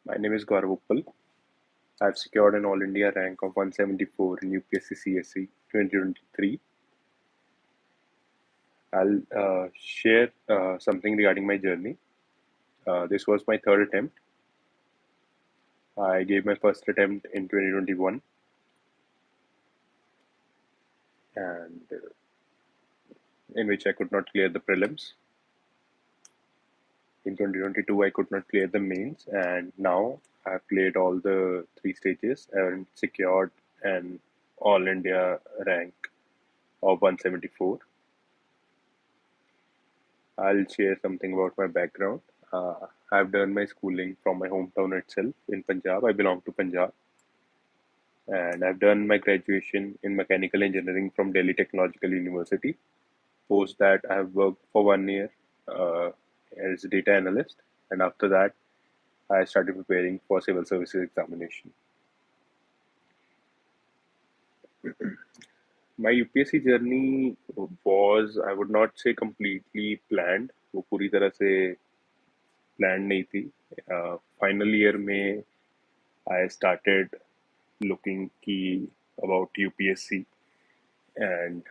My name is Gaurav Uppal. I've secured an All India rank of 174 in UPSC CSE 2023. I'll share something regarding my journey. This was my third attempt. I gave my first attempt in 2021, and in which I could not clear the prelims. In 2022, I could not clear the mains, and now I've cleared all the three stages and secured an All India rank of 174. I'll share something about my background. I've done my schooling from my hometown itself in Punjab. I belong to Punjab. And I've done my graduation in mechanical engineering from Delhi Technological University. Post that, I have worked for 1 year uh, as a data analyst. And after that, I started preparing for civil services examination. My UPSC journey was, I would not say completely planned. वो पूरी तरह से plan नहीं थी. Final year में I started looking key about UPSC and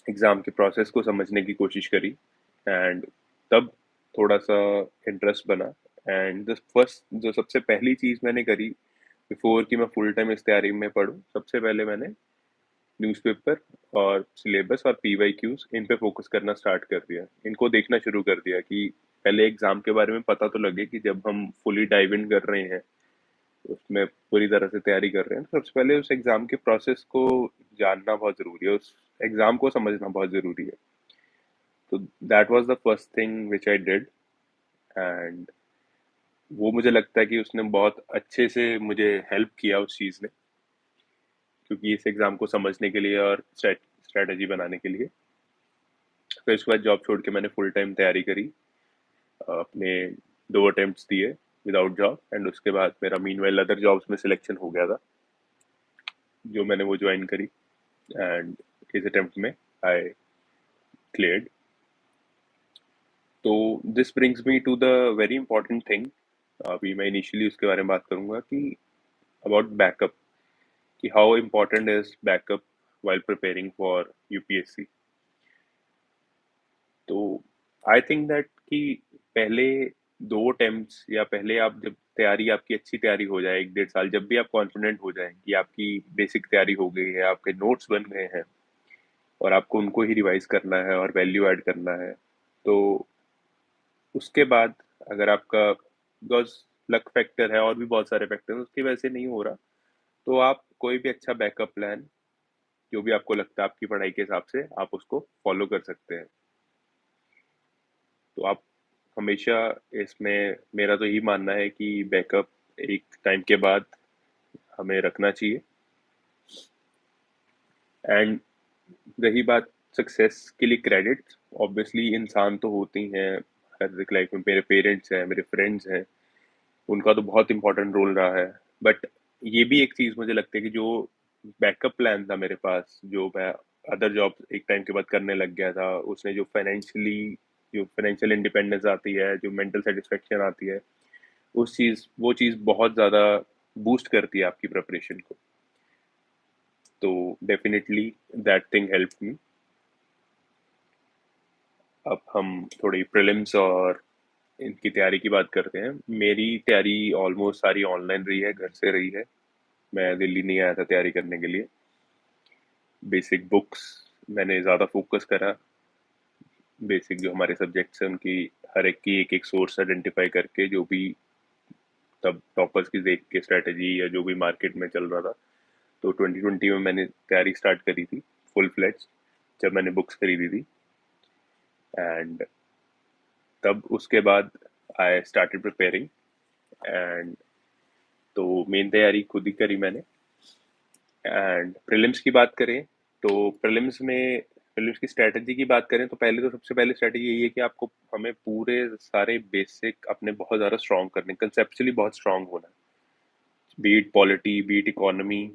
exam के process को समझने की कोशिश करी एंड तब थोड़ा सा इंटरेस्ट बना. एंड द फर्स्ट जो सबसे पहली चीज़ मैंने करी बिफोर कि मैं फुल टाइम इस तैयारी में पढूं, सबसे पहले मैंने न्यूज़पेपर और सिलेबस और पीवाईक्यूज इन पे फोकस करना स्टार्ट कर दिया. इनको देखना शुरू कर दिया कि पहले एग्ज़ाम के बारे में पता तो लगे कि जब हम फुली डाइव इन कर रहे हैं, उसमें पूरी तरह से तैयारी कर रहे हैं, तो सबसे पहले उस एग्ज़ाम के प्रोसेस को जानना बहुत ज़रूरी है, उस एग्ज़ाम को समझना बहुत ज़रूरी है. तो that was the first thing which I did. And वो मुझे लगता है कि उसने बहुत अच्छे से मुझे हेल्प किया उस चीज़ ने, क्योंकि इस एग्ज़ाम को समझने के लिए और स्ट्रैटेजी बनाने के लिए. फिर उसके बाद जॉब छोड़ के मैंने फुल टाइम तैयारी करी. अपने 2 अटेम्प्ट्स दिए विदाउट जॉब एंड उसके बाद मेरा मीनवाइल अदर जॉब्स में सिलेक्शन हो गया था, जो मैंने वो ज्वाइन करी. एंड इस अटेम्प्ट में आई क्लियर्ड. तो this brings me to the very important thing. अभी मैं इनिशियली उसके बारे में बात करूंगा कि अबाउट बैकअप, कि how important is backup while preparing for UPSC. तो आई थिंक दैट कि पहले 2 अटेम्प्ट्स या पहले आप जब तैयारी आपकी अच्छी तैयारी हो जाए 1 1.5 साल, जब भी आप कॉन्फिडेंट हो जाएं कि आपकी बेसिक तैयारी हो गई है, आपके नोट्स बन गए हैं और आपको उनको ही रिवाइज करना है और वैल्यू ऐड करना है, तो उसके बाद अगर आपका बिकॉज लक फैक्टर है और भी बहुत सारे फैक्टर हैं, उसकी वजह से नहीं हो रहा, तो आप कोई भी अच्छा बैकअप प्लान जो भी आपको लगता है आपकी पढ़ाई के हिसाब से आप उसको फॉलो कर सकते हैं. तो आप हमेशा इसमें, मेरा तो यही मानना है कि बैकअप एक टाइम के बाद हमें रखना चाहिए. एंड रही बात सक्सेस के लिए क्रेडिट, ऑब्वियसली इंसान तो होते ही हैं हर एक लाइफ में. मेरे पेरेंट्स हैं, मेरे फ्रेंड्स हैं, उनका तो बहुत इंपॉर्टेंट रोल रहा है. बट ये भी एक चीज़ मुझे लगती है कि जो बैकअप प्लान था मेरे पास, जो मैं अदर जॉब एक टाइम के बाद करने लग गया था, उसने जो फाइनेंशियल इंडिपेंडेंस आती है, जो मेंटल सेटिस्फेक्शन आती है, वो चीज़ बहुत ज़्यादा बूस्ट करती है आपकी प्रिपरेशन को. तो definitely that thing help me. अब हम थोड़ी प्रीलिम्स और इनकी तैयारी की बात करते हैं. मेरी तैयारी ऑलमोस्ट सारी ऑनलाइन रही है, घर से रही है. मैं दिल्ली नहीं आया था तैयारी करने के लिए. बेसिक बुक्स मैंने ज़्यादा फोकस करा. बेसिक जो हमारे सब्जेक्ट्स हैं उनकी हर एक की एक एक सोर्स आइडेंटिफाई करके, जो भी तब टॉपर्स की देख के स्ट्रेटजी या जो भी मार्केट में चल रहा था. तो 2020 में मैंने तैयारी स्टार्ट करी थी फुल फ्लेज, जब मैंने बुक्स खरीदी थी. एंड तब उसके बाद आई स्टार्टेड प्रिपेयरिंग. एंड तो मेन तैयारी खुद ही करी मैंने. एंड प्रीलिम्स की बात करें तो प्रीलिम्स की स्ट्रेटजी की बात करें तो पहले तो सबसे पहले स्ट्रेटजी यही है कि आपको हमें पूरे सारे बेसिक अपने बहुत ज़्यादा स्ट्रॉन्ग करने, कंसेप्चुअली बहुत स्ट्रॉन्ग होना है. बीट पॉलिटी, बीट इकोनॉमी,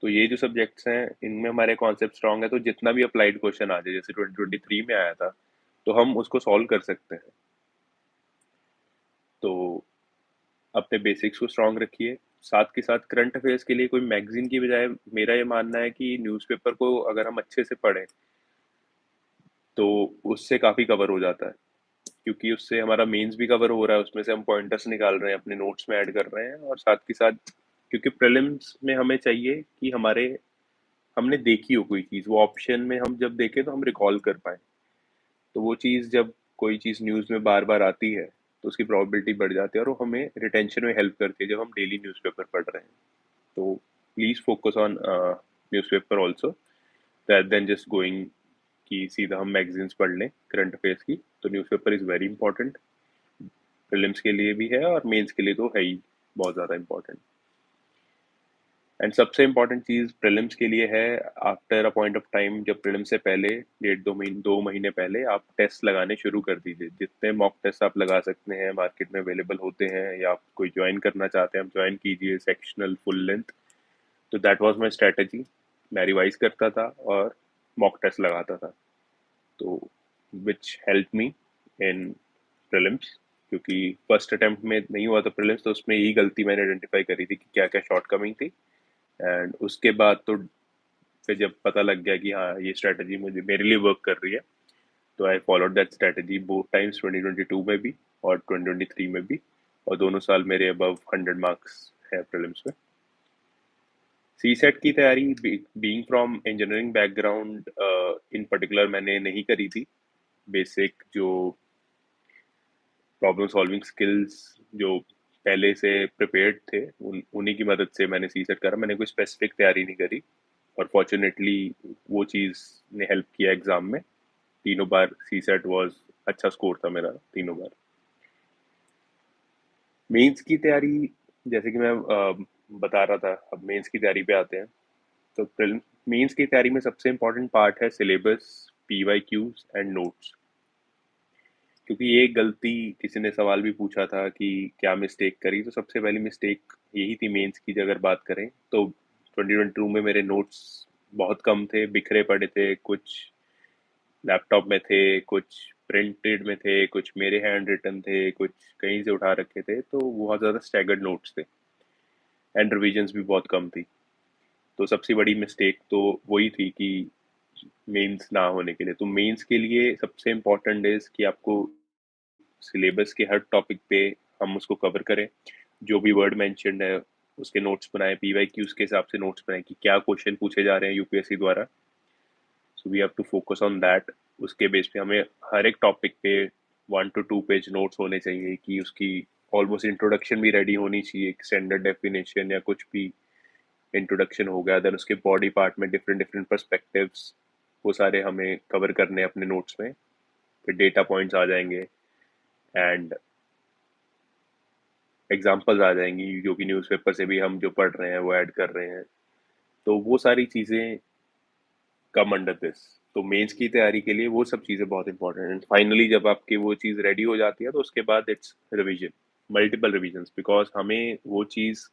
तो ये जो सब्जेक्ट्स हैं इनमें हमारे कॉन्सेप्ट स्ट्रॉन्ग है, तो जितना भी अप्लाइड क्वेश्चन आ जाए, जैसे 2023 में आया था, तो हम उसको सॉल्व कर सकते हैं. तो अपने बेसिक्स को स्ट्रांग रखिए। साथ के साथ करंट अफेयर्स के लिए कोई मैगजीन की बजाय मेरा ये मानना है कि न्यूज़पेपर को अगर हम अच्छे से पढ़ें तो उससे काफ़ी कवर हो जाता है, क्योंकि उससे हमारा मेंस भी कवर हो रहा है, उसमें से हम पॉइंटर्स निकाल रहे हैं, अपने नोट्स में ऐड कर रहे हैं, और साथ के साथ क्योंकि प्रीलिम्स में हमें चाहिए कि हमारे हमने देखी हो कोई चीज़, वो ऑप्शन में हम जब देखें तो हम रिकॉल कर पाएँ। तो वो चीज़ जब कोई चीज़ न्यूज़ में बार-बार आती है, तो उसकी प्रोबेबिलिटी बढ़ जाती है और वो हमें रिटेंशन में हेल्प करती है जब हम डेली न्यूज़पेपर पढ़ रहे हैं। तो please focus on newspaper also rather than just going कि सीधा हम मैगज़ीन्स पढ़ लें करंट अफेयर्स की। तो newspaper is very important, prelims के लिए भी है और मेंस के लिए तो है ही बहुत ज़्यादा इंपॉर्टेंट। एंड सबसे इम्पोर्टेंट चीज़ प्रीलिम्स के लिए है, after a point of time, जब प्रीलिम्स से पहले 1.5 2 महीने पहले आप टेस्ट लगाने शुरू कर दीजिए। जितने मॉक टेस्ट आप लगा सकते हैं मार्केट में अवेलेबल होते हैं, या आप कोई ज्वाइन करना चाहते हैं आप ज्वाइन कीजिए, सेक्शनल फुल लेंथ। तो दैट वाज माय स्ट्रेटजी। मैं रिवाइज करता था और मॉक टेस्ट लगाता था, तो which help me in prelims. क्योंकि फर्स्ट अटेम्प्ट में नहीं हुआ था प्रीलिम्स, तो उसमें यही गलती मैंने आइडेंटिफाई करी थी कि क्या क्या शॉर्ट कमिंग थी। एंड उसके बाद तो फिर जब पता लग गया कि हाँ ये स्ट्रैटेजी मुझे मेरे लिए वर्क कर रही है, तो I followed that strategy both times, 2022 में भी और 2023 में भी। और दोनों साल मेरे अबव 100 मार्क्स है प्रीलिम्स में। सी सेट की तैयारी being from engineering background in particular मैंने नहीं करी थी। बेसिक जो प्रॉब्लम सॉल्विंग स्किल्स जो पहले से प्रिपेयर्ड थे, उन्हीं की मदद से मैंने सी सेट करा। मैंने कोई स्पेसिफिक तैयारी नहीं करी, और फॉर्चुनेटली वो चीज़ ने हेल्प किया एग्जाम में। तीनों बार सी सेट वॉज अच्छा स्कोर था मेरा तीनों बार। मेंस की तैयारी, जैसे कि मैं बता रहा था, अब मेंस की तैयारी पे आते हैं। तो मेंस की तैयारी में सबसे इम्पोर्टेंट पार्ट है syllabus, PY Qs and notes. क्योंकि ये गलती, किसी ने सवाल भी पूछा था कि क्या मिस्टेक करी, तो सबसे पहली मिस्टेक यही थी मेंस की। अगर बात करें तो 2022 में मेरे नोट्स बहुत कम थे, बिखरे पड़े थे, कुछ लैपटॉप में थे, कुछ प्रिंटेड में थे, कुछ मेरे हैंड रिटन थे, कुछ कहीं से उठा रखे थे, तो बहुत ज़्यादा स्टैगर्ड नोट्स थे एंड रिविजन्स भी बहुत कम थी। तो सबसे बड़ी मिस्टेक तो वही थी कि मेंस ना होने के लिए। तो मेंस के लिए सबसे इम्पोर्टेंट इज़ कि आपको सिलेबस के हर टॉपिक पे हम उसको कवर करें। जो भी वर्ड मेंशन्ड है उसके नोट्स बनाएं, पीवाई क्यूज के हिसाब से नोट्स बनाएं कि क्या क्वेश्चन पूछे जा रहे हैं यूपीएससी द्वारा। So we have to focus on that. उसके बेस पे हमें हर एक टॉपिक पे 1 to 2 पेज नोट्स होने चाहिए, कि उसकी ऑलमोस्ट इंट्रोडक्शन भी रेडी होनी चाहिए, स्टैंडर्ड डेफिनेशन या कुछ भी इंट्रोडक्शन हो गया। देन उसके बॉडी पार्ट में डिफरेंट डिफरेंट पर्सपेक्टिव्स, वो सारे हमें कवर करने हैं अपने नोट्स में। फिर डेटा पॉइंट्स आ जाएंगे एंड एग्जाम्पल्स आ जाएंगी, जो कि न्यूज़पेपर से भी हम जो पढ़ रहे हैं वो ऐड कर रहे हैं। तो वो सारी चीज़ें कम अंडर दिस। तो मेंस की तैयारी के लिए वो सब चीज़ें बहुत इंपॉर्टेंट हैं। फाइनली जब आपकी वो चीज़ रेडी हो जाती है, तो उसके बाद it's revision, multiple revisions, because हमें वो चीज़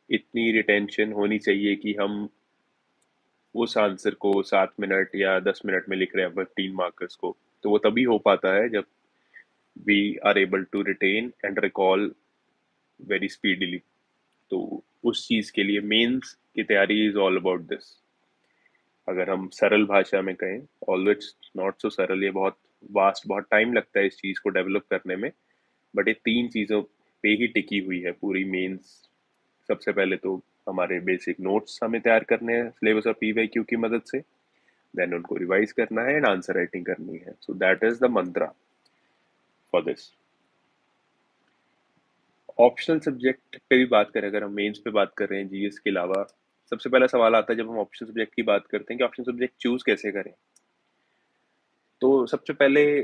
इतनी रिटेंशन होनी चाहिए कि हम उस आंसर को 7 मिनट या 10 मिनट में लिख रहे हैं 15 मार्कर्स को। तो वो तभी हो पाता है जब we are able to retain and recall very speedily. तो उस चीज़ के लिए मेंस की तैयारी इज ऑल अबाउट दिस। अगर हम सरल भाषा में कहें, ऑल्दो इट्स नॉट सो सरल, ये बहुत वास्ट, बहुत टाइम लगता है इस चीज़ को डेवलप करने में। बट ये 3 चीज़ों पे ही टिकी हुई है पूरी मेंस। सबसे पहले तो हमारे बेसिक नोट्स हमें तैयार करने हैं सिलेबस और पीवाईक्यू की मदद से, देन उनको रिवाइज करना है एंड आंसर राइटिंग करनी है। So that is the Mantra for this. Optional subject पे भी बात करें, अगर हम मेंस पे बात कर रहे हैं जीएस के अलावा, सबसे पहला सवाल आता है जब हम ऑप्शनल सब्जेक्ट की बात करते हैं कि ऑप्शनल सब्जेक्ट चूज कैसे करें। तो सबसे पहले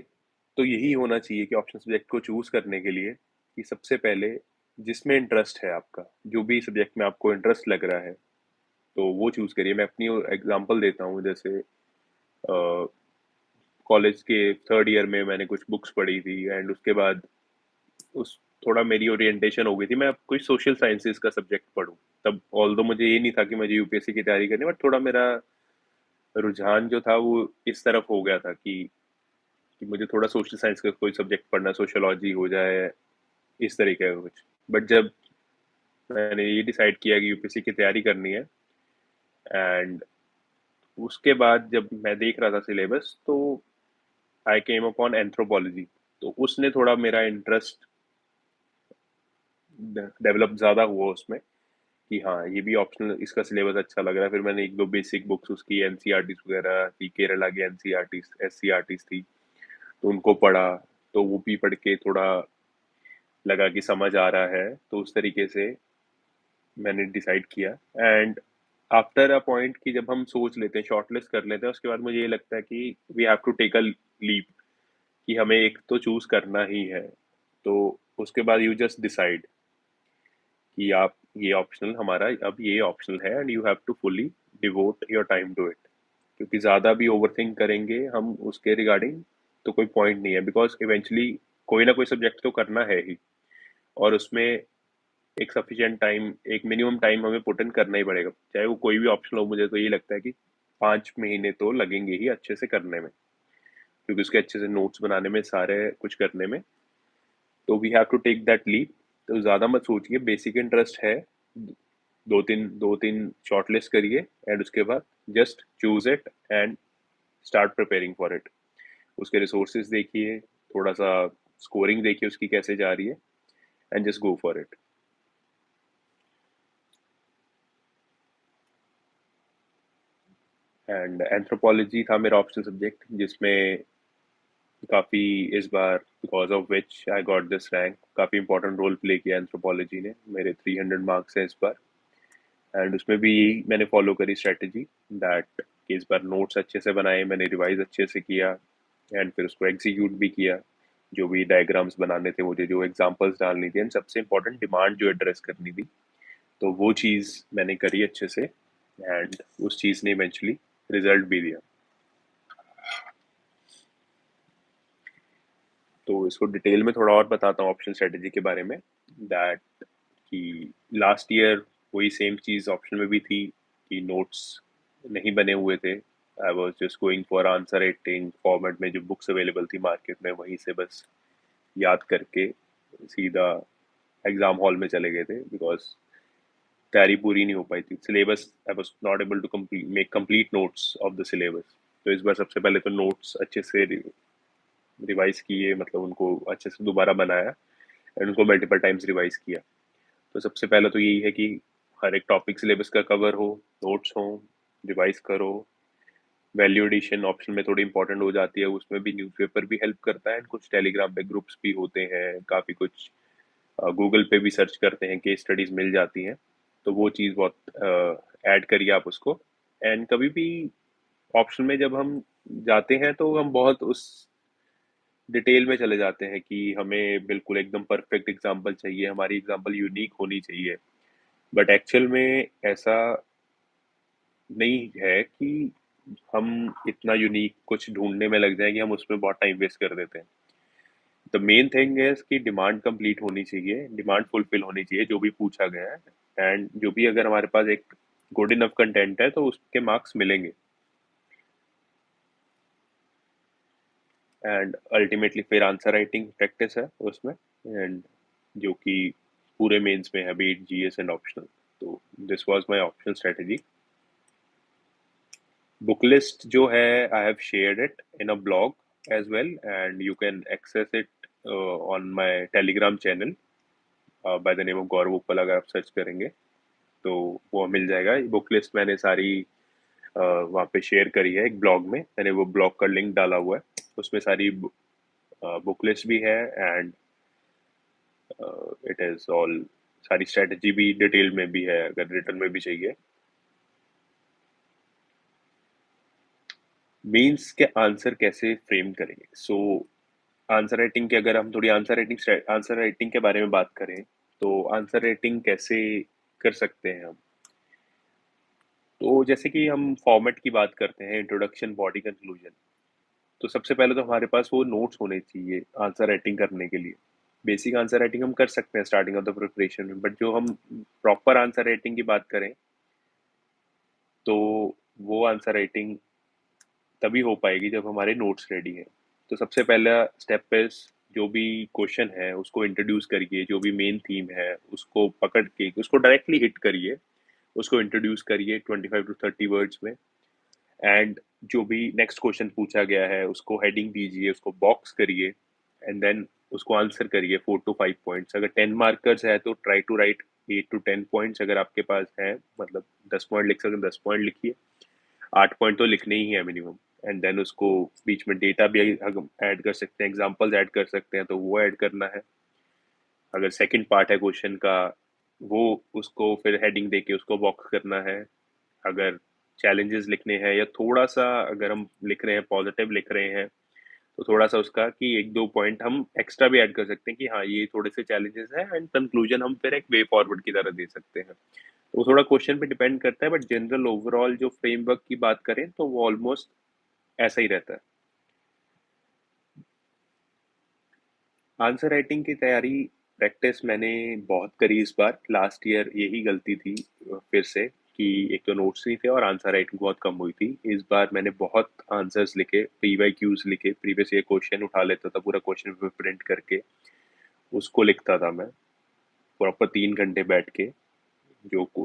तो यही होना चाहिए कि ऑप्शनल सब्जेक्ट को चूज करने के लिए कि सबसे पहले जिसमें इंटरेस्ट है आपका, जो भी सब्जेक्ट में आपको इंटरेस्ट लग रहा है, तो वो चूज करिए। मैं अपनी एग्जांपल देता हूँ। जैसे कॉलेज के थर्ड ईयर में मैंने कुछ बुक्स पढ़ी थी एंड उसके बाद उस थोड़ा मेरी ओरिएंटेशन हो गई थी मैं अब कोई सोशल साइंसेज का सब्जेक्ट पढूं। तब ऑल्दो मुझे ये नहीं था कि मुझे यूपीएससी की तैयारी करनी, बट थोड़ा मेरा रुझान जो था वो इस तरफ हो गया था कि मुझे थोड़ा सोशल साइंस का कोई सब्जेक्ट पढ़ना, सोशियोलॉजी हो जाए, इस तरीके का कुछ। बट जब मैंने ये डिसाइड किया कि यूपीएससी की तैयारी करनी है, एंड उसके बाद जब मैं देख रहा था सिलेबस, तो आई केम अपॉन एंथ्रोपोलॉजी। तो उसने थोड़ा मेरा इंटरेस्ट डेवलप ज़्यादा हुआ उसमें, कि हाँ ये भी ऑप्शनल, इसका सिलेबस अच्छा लग रहा है। फिर मैंने एक दो बेसिक बुक्स उसकी एनसीईआरटी वगैरह थी, केरला की एनसीईआरटी एससीईआरटी थी, तो उनको पढ़ा। तो वो भी पढ़ के थोड़ा लगा कि समझ आ रहा है, तो उस तरीके से मैंने डिसाइड किया। एंड आफ्टर अ पॉइंट कि जब हम सोच लेते हैं, शॉर्टलिस्ट कर लेते हैं, उसके बाद मुझे ये लगता है कि we have to take a leap, कि हमें एक तो चूज करना ही है। तो उसके बाद यू जस्ट डिसाइड कि आप ये ऑप्शनल, हमारा अब ये ऑप्शनल है, and you have to fully devote your time to it. क्योंकि ज़्यादा भी ओवरथिंक करेंगे हम उसके रिगार्डिंग, तो कोई पॉइंट नहीं है, बिकॉज इवेंचुअली कोई ना कोई सब्जेक्ट तो करना है ही, और उसमें एक सफिशिएंट टाइम, एक मिनिमम टाइम हमें पुट इन करना ही पड़ेगा, चाहे वो कोई भी ऑप्शन हो। मुझे तो ये लगता है कि 5 महीने तो लगेंगे ही अच्छे से करने में, क्योंकि उसके अच्छे से नोट्स बनाने में, सारे कुछ करने में। तो we have to take that leap. तो ज़्यादा मत सोचिए, बेसिक इंटरेस्ट है, दो तीन शॉर्ट लिस्ट करिए, एंड उसके बाद just choose it and start preparing for it. उसके रिसोर्सेज देखिए, थोड़ा सा स्कोरिंग देखिए उसकी कैसे जा रही है, and just go for it. And anthropology था मेरा ऑप्शनल सब्जेक्ट, जिसमें काफ़ी, इस बार because of which I got this rank, काफ़ी इंपॉर्टेंट रोल प्ले किया एंथ्रोपोलॉजी ने। मेरे 300 मार्क्स हैं इस बार, एंड उसमें भी यही मैंने फॉलो करी स्ट्रेटजी, दैट कि इस बार नोट्स अच्छे से बनाए मैंने, रिवाइज अच्छे से किया, एंड फिर उसको एग्जीक्यूट भी किया। जो भी डायग्राम्स बनाने थे मुझे, जो एग्जांपल्स डालनी थी, एंड सबसे इम्पोर्टेंट डिमांड जो एड्रेस करनी थी, तो वो चीज़ मैंने करी अच्छे से, एंड उस चीज़ ने इवेंचुअली रिजल्ट भी दिया। तो इसको डिटेल में थोड़ा और बताता हूँ ऑप्शन स्ट्रेटेजी के बारे में, दैट कि लास्ट ईयर वही सेम चीज़ ऑप्शन में भी थी, कि नोट्स नहीं बने हुए थे। I was just going for answer writing format में, जो बुक्स अवेलेबल थी मार्केट में, वहीं से बस याद करके सीधा एग्जाम हॉल में चले गए थे, बिकॉज तैयारी पूरी नहीं हो पाई थी। Syllabus, I was not able to make complete notes of the syllabus. तो इस बार सबसे पहले तो नोट्स अच्छे से रिवाइज किए, मतलब उनको अच्छे से दोबारा बनाया, एंड उनको मल्टीपल टाइम्स रिवाइज किया। तो सबसे पहले तो यही है कि हर एक टॉपिक सिलेबस का कवर हो, नोट्स हो, रिवाइज करो। वैल्यू एडिशन ऑप्शन में थोड़ी इंपॉर्टेंट हो जाती है, उसमें भी न्यूज़पेपर भी हेल्प करता है, कुछ टेलीग्राम पे ग्रुप्स भी होते हैं, काफ़ी कुछ गूगल पे भी सर्च करते हैं, केस स्टडीज मिल जाती हैं। तो वो चीज़ बहुत ऐड करिए आप उसको। एंड कभी भी ऑप्शन में जब हम जाते हैं, तो हम बहुत उस डिटेल में चले जाते हैं कि हमें बिल्कुल एकदम परफेक्ट एग्जाम्पल चाहिए, हमारी एग्जाम्पल यूनिक होनी चाहिए। बट एक्चुअल में ऐसा नहीं है कि हम इतना यूनिक कुछ ढूंढने में लग जाए कि हम उसमें बहुत टाइम वेस्ट कर देते हैं। द मेन थिंग है कि डिमांड कंप्लीट होनी चाहिए, डिमांड फुलफिल होनी चाहिए जो भी पूछा गया है, एंड जो भी अगर हमारे पास एक गुड इनफ कंटेंट है, तो उसके मार्क्स मिलेंगे। एंड अल्टीमेटली फिर आंसर राइटिंग प्रैक्टिस है उसमें, एंड जो कि पूरे मेंस में है, बीट जीएस एंड ऑप्शनल। तो this was my optional strategy. Book list जो है, I have shared it in a blog as well, and you can access it on my Telegram channel by the name of Gaurav Uppal. अगर आप search करेंगे तो वो मिल जाएगा। Book list मैंने सारी वहाँ पे शेयर करी है, एक ब्लॉग में मैंने वो ब्लॉग का लिंक डाला हुआ है, उसमें सारी बुक लिस्ट भी है, एंड इट इज ऑल, सारी स्ट्रेटजी भी डिटेल में भी है, अगर रिटर्न में भी चाहिए। मीन्स के आंसर कैसे फ्रेम करेंगे। सो आंसर राइटिंग के, अगर हम थोड़ी आंसर राइटिंग के बारे में बात करें, तो आंसर राइटिंग कैसे कर सकते हैं हम। तो जैसे कि हम फॉर्मेट की बात करते हैं, इंट्रोडक्शन, बॉडी, कंक्लूजन। तो सबसे पहले तो हमारे पास वो नोट्स होने चाहिए आंसर राइटिंग करने के लिए। बेसिक आंसर राइटिंग हम कर सकते हैं स्टार्टिंग ऑफ द प्रिपरेशन में, बट जो हम प्रॉपर आंसर राइटिंग की बात करें, तो वो आंसर राइटिंग तभी हो पाएगी जब हमारे नोट्स रेडी हैं। तो सबसे पहला स्टेप इज जो भी क्वेश्चन है उसको इंट्रोड्यूस करिए, जो भी मेन थीम है उसको पकड़ के उसको डायरेक्टली हिट करिए, उसको इंट्रोड्यूस करिए 25 टू 30 वर्ड्स में। एंड जो भी नेक्स्ट क्वेश्चन पूछा गया है उसको हेडिंग दीजिए, उसको बॉक्स करिए, एंड देन उसको आंसर करिए 4 to 5 पॉइंट्स। अगर 10 मार्कर्स है तो try to write 8 to 10 points अगर आपके पास है, मतलब 10 पॉइंट लिख सकते 10 पॉइंट लिखिए, 8 पॉइंट तो लिखने ही है मिनिमम। एंड देन उसको बीच में डेटा भी हम ऐड कर सकते हैं, एग्जांपल्स ऐड कर सकते हैं तो वो ऐड करना है। अगर सेकंड पार्ट है क्वेश्चन का, वो उसको फिर हेडिंग देके उसको बॉक्स करना है। अगर चैलेंजेस लिखने हैं या थोड़ा सा अगर हम लिख रहे हैं पॉजिटिव लिख रहे हैं तो थोड़ा सा उसका कि 1-2 पॉइंट हम एक्स्ट्रा भी ऐड कर सकते हैं कि हाँ ये थोड़े से चैलेंजेस हैं, एंड कंक्लूजन हम फिर एक वे फॉरवर्ड की तरह दे सकते हैं। वो थोड़ा क्वेश्चन पे डिपेंड करता है, बट जनरल ओवरऑल जो फ्रेमवर्क की बात करें तो वो ऑलमोस्ट ऐसा ही रहता है। आंसर राइटिंग की तैयारी प्रैक्टिस मैंने बहुत करी इस बार। लास्ट ईयर यही गलती थी फिर से, कि एक तो नोट्स नहीं थे और आंसर राइटिंग बहुत कम हुई थी। इस बार मैंने बहुत आंसर्स लिखे, पीवाईक्यूज लिखे, प्रीवियस ईयर क्वेश्चन उठा लेता था, पूरा क्वेश्चन पेपर प्रिंट करके उसको लिखता था मैं प्रॉपर 3 घंटे बैठ के।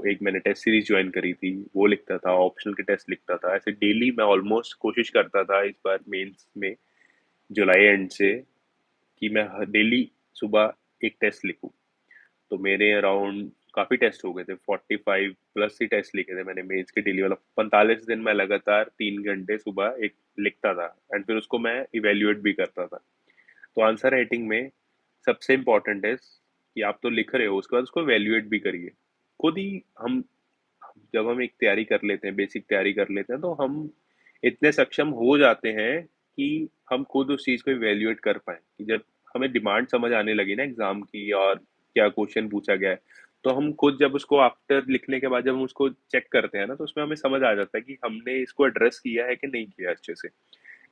एक मैंने टेस्ट सीरीज ज्वाइन करी थी वो लिखता था, ऑप्शनल के टेस्ट लिखता था, ऐसे डेली मैं ऑलमोस्ट कोशिश करता था इस बार मेंस में जुलाई एंड से कि मैं डेली सुबह एक टेस्ट लिखूं। तो मेरे अराउंड काफी टेस्ट हो गए थे, 45 प्लस ही टेस्ट लिखे थे मैंने मेंस के डेली वाला। 45 दिन मैं लगातार 3 घंटे सुबह एक लिखता था, एंड फिर उसको मैं इवेल्युएट भी करता था। तो आंसर राइटिंग में सबसे इम्पोर्टेंट है कि आप तो लिख रहे हो, उसके बाद उसको इवेल्युएट भी करिए खुद ही। हम जब हम एक तैयारी कर लेते हैं, बेसिक तैयारी कर लेते हैं, तो हम इतने सक्षम हो जाते हैं कि हम खुद उस चीज़ को इवैल्यूएट कर पाएँ कि जब हमें डिमांड समझ आने लगी ना एग्ज़ाम की और क्या क्वेश्चन पूछा गया है, तो हम खुद जब उसको आफ्टर लिखने के बाद जब हम उसको चेक करते हैं ना, तो उसमें हमें समझ आ जाता है कि हमने इसको एड्रेस किया है कि नहीं किया अच्छे से।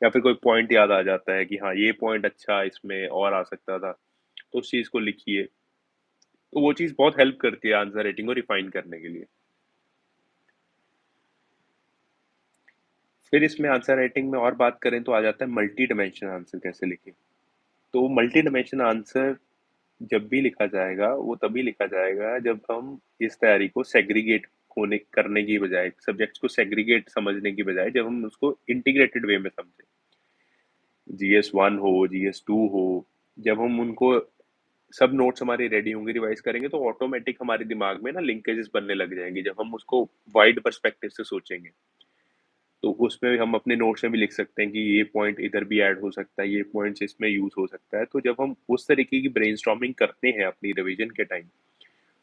या फिर कोई पॉइंट याद आ जाता है कि हाँ, ये पॉइंट अच्छा इसमें और आ सकता था, तो उस चीज़ को लिखिए। तो वो चीज़ बहुत हेल्प करती है आंसर राइटिंग को रिफाइन करने के लिए। फिर इसमें आंसर राइटिंग में और बात करें तो आ जाता है मल्टी डायमेंशनल आंसर कैसे लिखें। तो मल्टी डायमेंशनल आंसर जब भी लिखा जाएगा वो तभी लिखा जाएगा जब हम इस तैयारी को सेग्रीगेट होने करने की बजाय, सब्जेक्ट्स को सेग्रीगेट समझने की बजाय जब हम उसको इंटीग्रेटेड वे में समझें। GS1 हो, GS2 हो, जब हम उनको सब नोट्स हमारे रेडी होंगे रिवाइज करेंगे तो ऑटोमेटिक हमारे दिमाग में ना लिंकेजेस बनने लग जाएंगे जब हम उसको वाइड पर्सपेक्टिव से सोचेंगे। तो उसमें भी हम अपने नोट्स में भी लिख सकते हैं कि ये पॉइंट इधर भी ऐड हो सकता है, ये पॉइंट्स इसमें यूज हो सकता है। तो जब हम उस तरीके की ब्रेनस्टॉर्मिंग करते हैं अपनी रिवीजन के टाइम,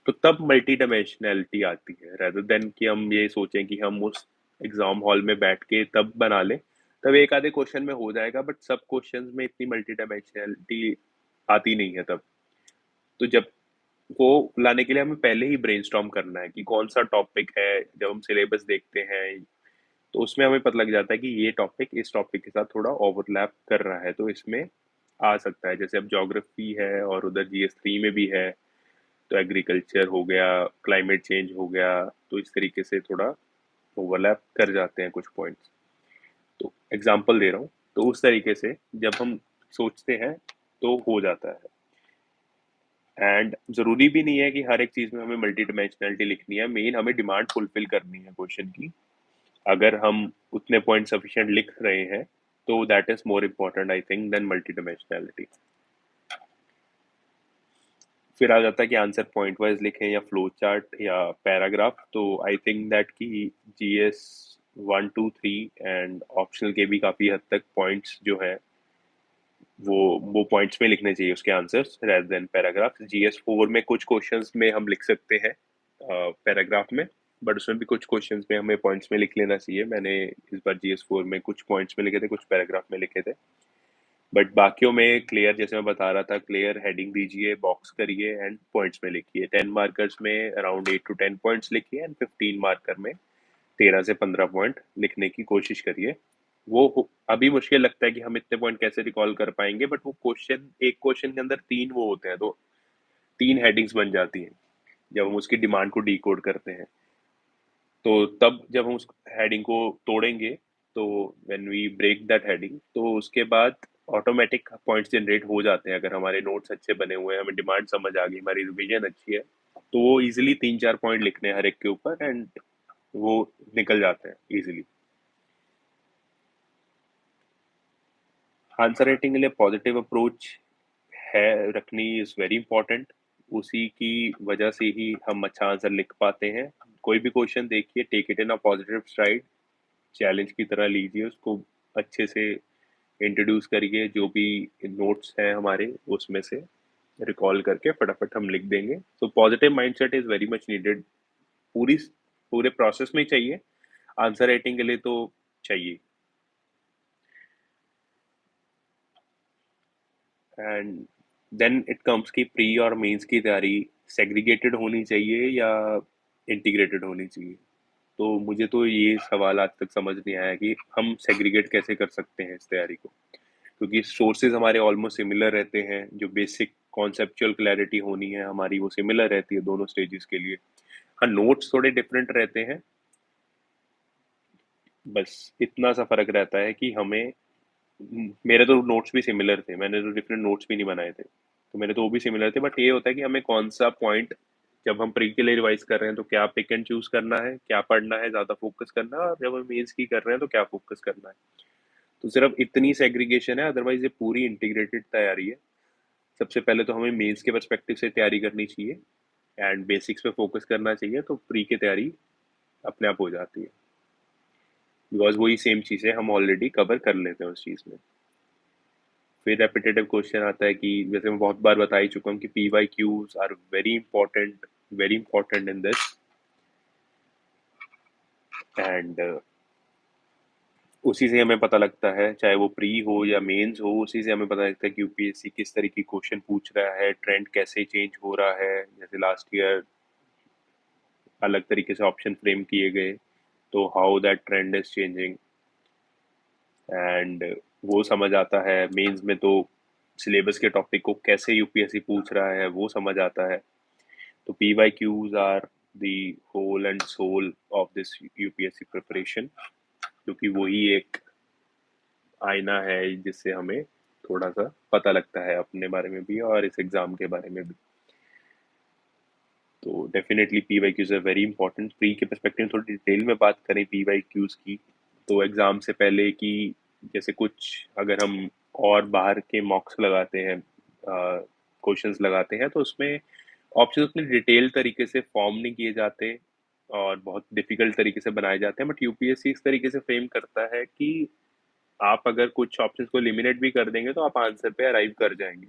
तो तब मल्टी डायमेंशनैलिटी आती है, रेदर देन कि हम ये सोचें कि हम उस एग्जाम हॉल में बैठ के तब बना लें। तब एक आधे क्वेश्चन में हो जाएगा, बट सब क्वेश्चंस में इतनी मल्टी डायमेंशनैलिटी आती नहीं है तब। तो जब वो लाने के लिए हमें पहले ही ब्रेनस्टॉर्म करना है कि कौन सा टॉपिक है। जब हम सिलेबस देखते हैं तो उसमें हमें पता लग जाता है कि ये टॉपिक इस टॉपिक के साथ थोड़ा ओवरलैप कर रहा है, तो इसमें आ सकता है। जैसे अब ज्योग्राफी है और उधर GS3 में भी है, तो एग्रीकल्चर हो गया, क्लाइमेट चेंज हो गया, तो इस तरीके से थोड़ा ओवरलैप कर जाते हैं कुछ पॉइंट्स। तो एग्जाम्पल दे रहा हूँ, तो उस तरीके से जब हम सोचते हैं तो हो जाता है। एंड जरूरी भी नहीं है कि हर एक चीज में हमें मल्टी डिमेंशनलिटी लिखनी है, मेन हमें डिमांड फुलफिल करनी है क्वेश्चन की। अगर हम उतने पॉइंट सफिशिएंट लिख रहे हैं तो that is more important I think than multi dimensionality. फिर आ जाता है कि आंसर पॉइंट वाइज लिखें या फ्लो चार्ट या पैराग्राफ। तो आई थिंक दैट कि GS1 2 3 एंड ऑप्शनल के भी काफी हद तक पॉइंट्स जो है वो पॉइंट्स में लिखने चाहिए उसके answers rather than paragraph. GS4 में कुछ क्वेश्चंस में हम लिख सकते हैं पैराग्राफ में, बट उसमें भी कुछ क्वेश्चंस में हमें पॉइंट्स में लिख लेना चाहिए। मैंने इस बार GS4 में कुछ पॉइंट्स में लिखे थे, कुछ पैराग्राफ में लिखे थे। बट बाकियों में क्लियर, जैसे मैं बता रहा था, क्लियर हेडिंग दीजिए, बॉक्स करिए एंड पॉइंट्स में लिखिए। 10 मार्कर्स में अराउंड 8 to 10 पॉइंट्स लिखिए, एंड 15 मार्कर में 13 से 15 पॉइंट लिखने की कोशिश करिए। अभी मुश्किल लगता है कि हम इतने पॉइंट कैसे रिकॉल कर पाएंगे, बट वो क्वेश्चन, एक क्वेश्चन के अंदर 3 वो होते हैं, तो 3 हेडिंग्स बन जाती हैं जब हम उसकी डिमांड को डिकोड करते हैं। तो तब जब हम उस हेडिंग को तोड़ेंगे, तो when we break that heading, तो उसके बाद ऑटोमेटिक पॉइंट्स जनरेट हो जाते हैं अगर हमारे नोट्स अच्छे बने हुए हैं, हमें डिमांड समझ आ गई, हमारी रिवीजन अच्छी है, तो वो इजीली 3-4 पॉइंट लिखने हैं हर एक के ऊपर, एंड वो निकल जाते हैं इजीली। आंसर राइटिंग के लिए पॉजिटिव अप्रोच है रखनी इज वेरी इंपॉर्टेंट। उसी की वजह से ही हम अच्छा आंसर लिख पाते हैं। कोई भी क्वेश्चन देखिए, take it in a positive side, challenge की तरह लीजिए उसको, अच्छे से इंट्रोड्यूस करिए, जो भी नोट्स हैं हमारे उसमें से रिकॉल करके फटाफट हम लिख देंगे। तो positive mindset is very much needed, पूरी पूरे प्रोसेस में चाहिए, आंसर राइटिंग के लिए तो चाहिए। एंड देन इट कम्स की प्री और मेंस की तैयारी सेग्रीगेटेड होनी चाहिए या इंटीग्रेटेड होनी चाहिए। तो मुझे तो ये सवाल आज तक समझ नहीं आया कि हम सेग्रीगेट कैसे कर सकते हैं इस तैयारी को, क्योंकि सोर्सेज हमारे ऑलमोस्ट सिमिलर रहते हैं, जो बेसिक कॉन्सेप्चुअल क्लैरिटी होनी है हमारी वो सिमिलर रहती है दोनों स्टेजेस के लिए। हाँ, नोट्स थोड़े डिफरेंट रहते हैं, बस इतना सा फर्क रहता है कि हमें, मेरे तो नोट्स भी सिमिलर थे, मैंने तो डिफरेंट नोट्स भी नहीं बनाए थे, तो मेरे तो वो भी सिमिलर थे, बट ये होता है कि हमें कौन सा पॉइंट, जब हम प्री के लिए रिवाइज कर रहे हैं तो क्या पिक एंड चूज करना है, क्या पढ़ना है, ज्यादा फोकस करना है, और जब हम मेंस की कर रहे हैं तो क्या फोकस करना है। तो सिर्फ इतनी सेग्रीगेशन है, अदरवाइज ये पूरी इंटीग्रेटेड तैयारी है। सबसे पहले तो हमें मेंस के परस्पेक्टिव से तैयारी करनी चाहिए, एंड बेसिक्स पे फोकस करना चाहिए, तो प्री की तैयारी अपने आप हो जाती है, बिकॉज वही सेम चीज़ें हम ऑलरेडी कवर कर लेते हैं उस चीज़ में। फिर रेपिटेटिव क्वेश्चन आता है कि जैसे मैं बहुत बार बता ही चुका हूँ कि P Y Qs are very important in this, and उसी से हमें पता लगता है, चाहे वो प्री हो या मेंस हो, उसी से हमें पता लगता है कि यूपीएससी किस तरह की क्वेश्चन पूछ रहा है, ट्रेंड कैसे चेंज हो रहा है। जैसे लास्ट ईयर अलग तरीके से ऑप्शन फ्रेम किए गए, तो how that trend is changing, and वो समझ आता है। मेंस में तो सिलेबस के टॉपिक को कैसे यूपीएससी पूछ रहा है वो समझ आता है। तो P Y Qs are the whole and soul of this UPSC preparation, क्योंकि वही एक आईना है जिससे हमें थोड़ा सा पता लगता है अपने बारे में भी और इस एग्जाम के बारे में भी। तो definitely P Y Qs are very important. Pre के परस्पेक्टिव में थोड़ी डिटेल में बात करें पी वाई क्यूज की, तो एग्जाम से पहले की, जैसे कुछ अगर हम और बाहर के मॉक्स लगाते हैं, क्वेश्चंस लगाते हैं, तो उसमें ऑप्शन उतने डिटेल तरीके से फॉर्म नहीं किए जाते और बहुत डिफिकल्ट तरीके से बनाए जाते हैं, बट यूपीएससी इस तरीके से फ्रेम करता है कि आप अगर कुछ ऑप्शंस को एलिमिनेट भी कर देंगे तो आप आंसर पे अराइव कर जाएंगे।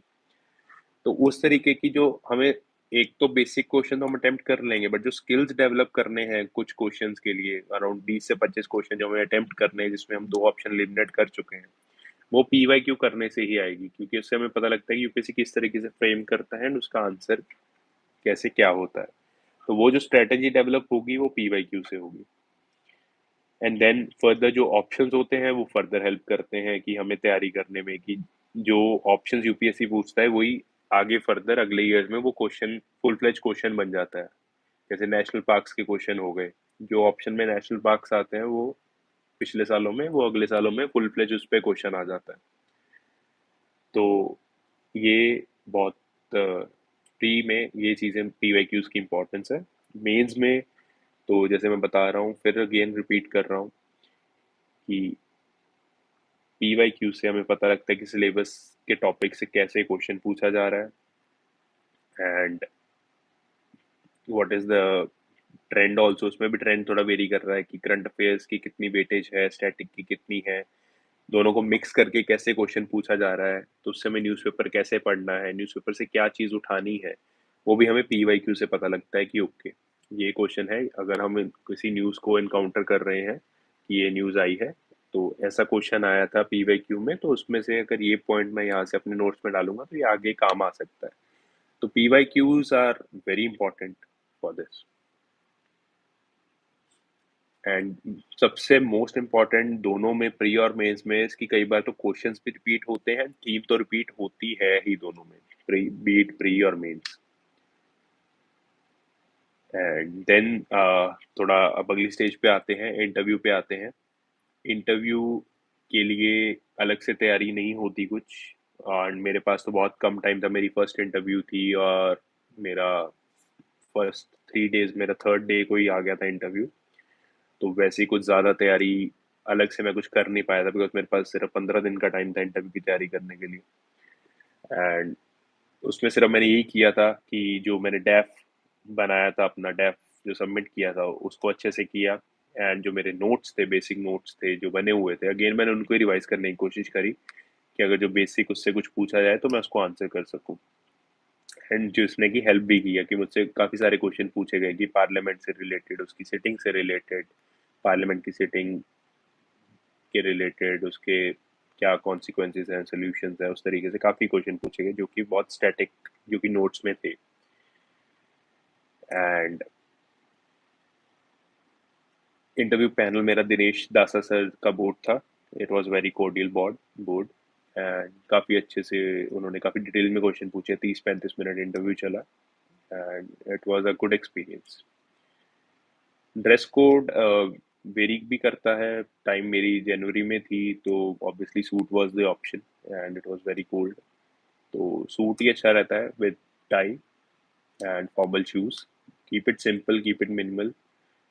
तो उस तरीके की जो हमें, एक तो बेसिक क्वेश्चन तो हम अटेम्प्ट कर लेंगे, बट जो स्किल्स डेवलप करने हैं कुछ क्वेश्चंस के लिए, अराउंड 20 से 25 क्वेश्चन जो हमें अटेम्प्ट करने हैं जिसमें हम 2 ऑप्शन एलिमिनेट कर चुके हैं, वो पीवाई क्यू करने से ही आएगी, क्योंकि उससे हमें पता लगता है कि यूपीएससी किस तरीके से फ्रेम करता है एंड उसका आंसर कैसे क्या होता है। तो वो जो स्ट्रेटेजी डेवलप होगी वो पीवाई क्यू से होगी। एंड देन फर्दर जो ऑप्शंस होते हैं वो फर्दर हेल्प करते हैं कि हमें तैयारी करने में, कि जो ऑप्शंस यूपीएससी पूछता है वही आगे फर्दर अगले ईयर में वो क्वेश्चन फुल फ्लेज क्वेश्चन बन जाता है। जैसे नेशनल पार्क्स के क्वेश्चन हो गए, जो ऑप्शन में नेशनल पार्क्स आते हैं वो पिछले सालों में, वो अगले सालों में फुल फ्लेज उस पर क्वेश्चन आ जाता है। तो ये बहुत प्री में ये चीज़ें पी वाई क्यूज की इम्पोर्टेंस है। मेंस में तो जैसे मैं बता रहा हूँ, फिर अगेन रिपीट कर रहा हूँ कि पी वाई क्यू से हमें पता लगता है कि सिलेबस के टॉपिक से कैसे क्वेश्चन पूछा जा रहा है, and what is the trend also. उसमें भी ट्रेंड थोड़ा वेरी कर रहा है कि करंट अफेयर्स की कितनी वेटेज है, स्टैटिक की कितनी है, दोनों को मिक्स करके कैसे क्वेश्चन पूछा जा रहा है। तो उस समय न्यूज़पेपर कैसे पढ़ना है, न्यूज़पेपर से क्या चीज़ उठानी है, वो भी हमें पी वाई क्यू से पता लगता है कि ओके ये क्वेश्चन है, अगर हम किसी न्यूज़ को इनकाउंटर कर रहे हैं कि ये न्यूज़ आई है, तो ऐसा क्वेश्चन आया था पी वाई क्यू में, तो उसमें से अगर ये पॉइंट मैं यहाँ से अपने नोट्स में डालूंगा तो ये आगे काम आ सकता है। तो P Y Qs are very important for this. And सबसे मोस्ट इम्पॉर्टेंट दोनों में, प्री और मेंस में, इसकी कई बार तो क्वेश्चंस भी रिपीट होते हैं, थीम तो रिपीट होती है ही दोनों में, प्री बीट प्री और मेंस। एंड देन थोड़ा अब अगली स्टेज पे आते हैं, इंटरव्यू पे आते हैं। इंटरव्यू के लिए अलग से तैयारी नहीं होती कुछ। और मेरे पास तो बहुत कम टाइम था, मेरी फर्स्ट इंटरव्यू थी और मेरा फर्स्ट 3 डेज, मेरा थर्ड डे को ही आ गया था इंटरव्यू। तो वैसे ही कुछ ज़्यादा तैयारी अलग से मैं कुछ कर नहीं पाया था, बिकॉज मेरे पास सिर्फ 15 दिन का टाइम था इंटरव्यू की तैयारी करने के लिए। एंड उसमें सिर्फ मैंने यही किया था कि जो मैंने डेफ बनाया था, अपना डेफ जो सबमिट किया था उसको अच्छे से किया। एंड जो मेरे नोट्स थे, बेसिक नोट्स थे जो बने हुए थे, अगेन मैंने उनको ही रिवाइज करने की कोशिश करी कि अगर जो बेसिक उससे कुछ पूछा जाए तो मैं उसको आंसर कर सकूं। एंड जिसने की हेल्प भी किया कि मुझसे काफ़ी सारे क्वेश्चन पूछे गए कि पार्लियामेंट से रिलेटेड, उसकी सिटिंग से रिलेटेड, पार्लियामेंट की सिटिंग के रिलेटेड, उसके क्या कॉन्सिक्वेंसेज हैं, सोल्यूशंस हैं, उस तरीके से काफ़ी क्वेश्चन पूछे गए जो कि बहुत स्टैटिक, जो कि नोट्स में थे। एंड इंटरव्यू पैनल मेरा दिनेश दासा सर का बोर्ड था। It was very cordial board. And काफ़ी अच्छे से उन्होंने काफ़ी डिटेल में क्वेश्चन पूछे, 30-35 मिनट इंटरव्यू चला। And it was a good experience. Dress code very भी करता है। टाइम मेरी जनवरी में थी तो obviously suit was the option, and it was very cold. तो सूट ही अच्छा रहता है with tie and formal shoes. Keep it simple, keep it minimal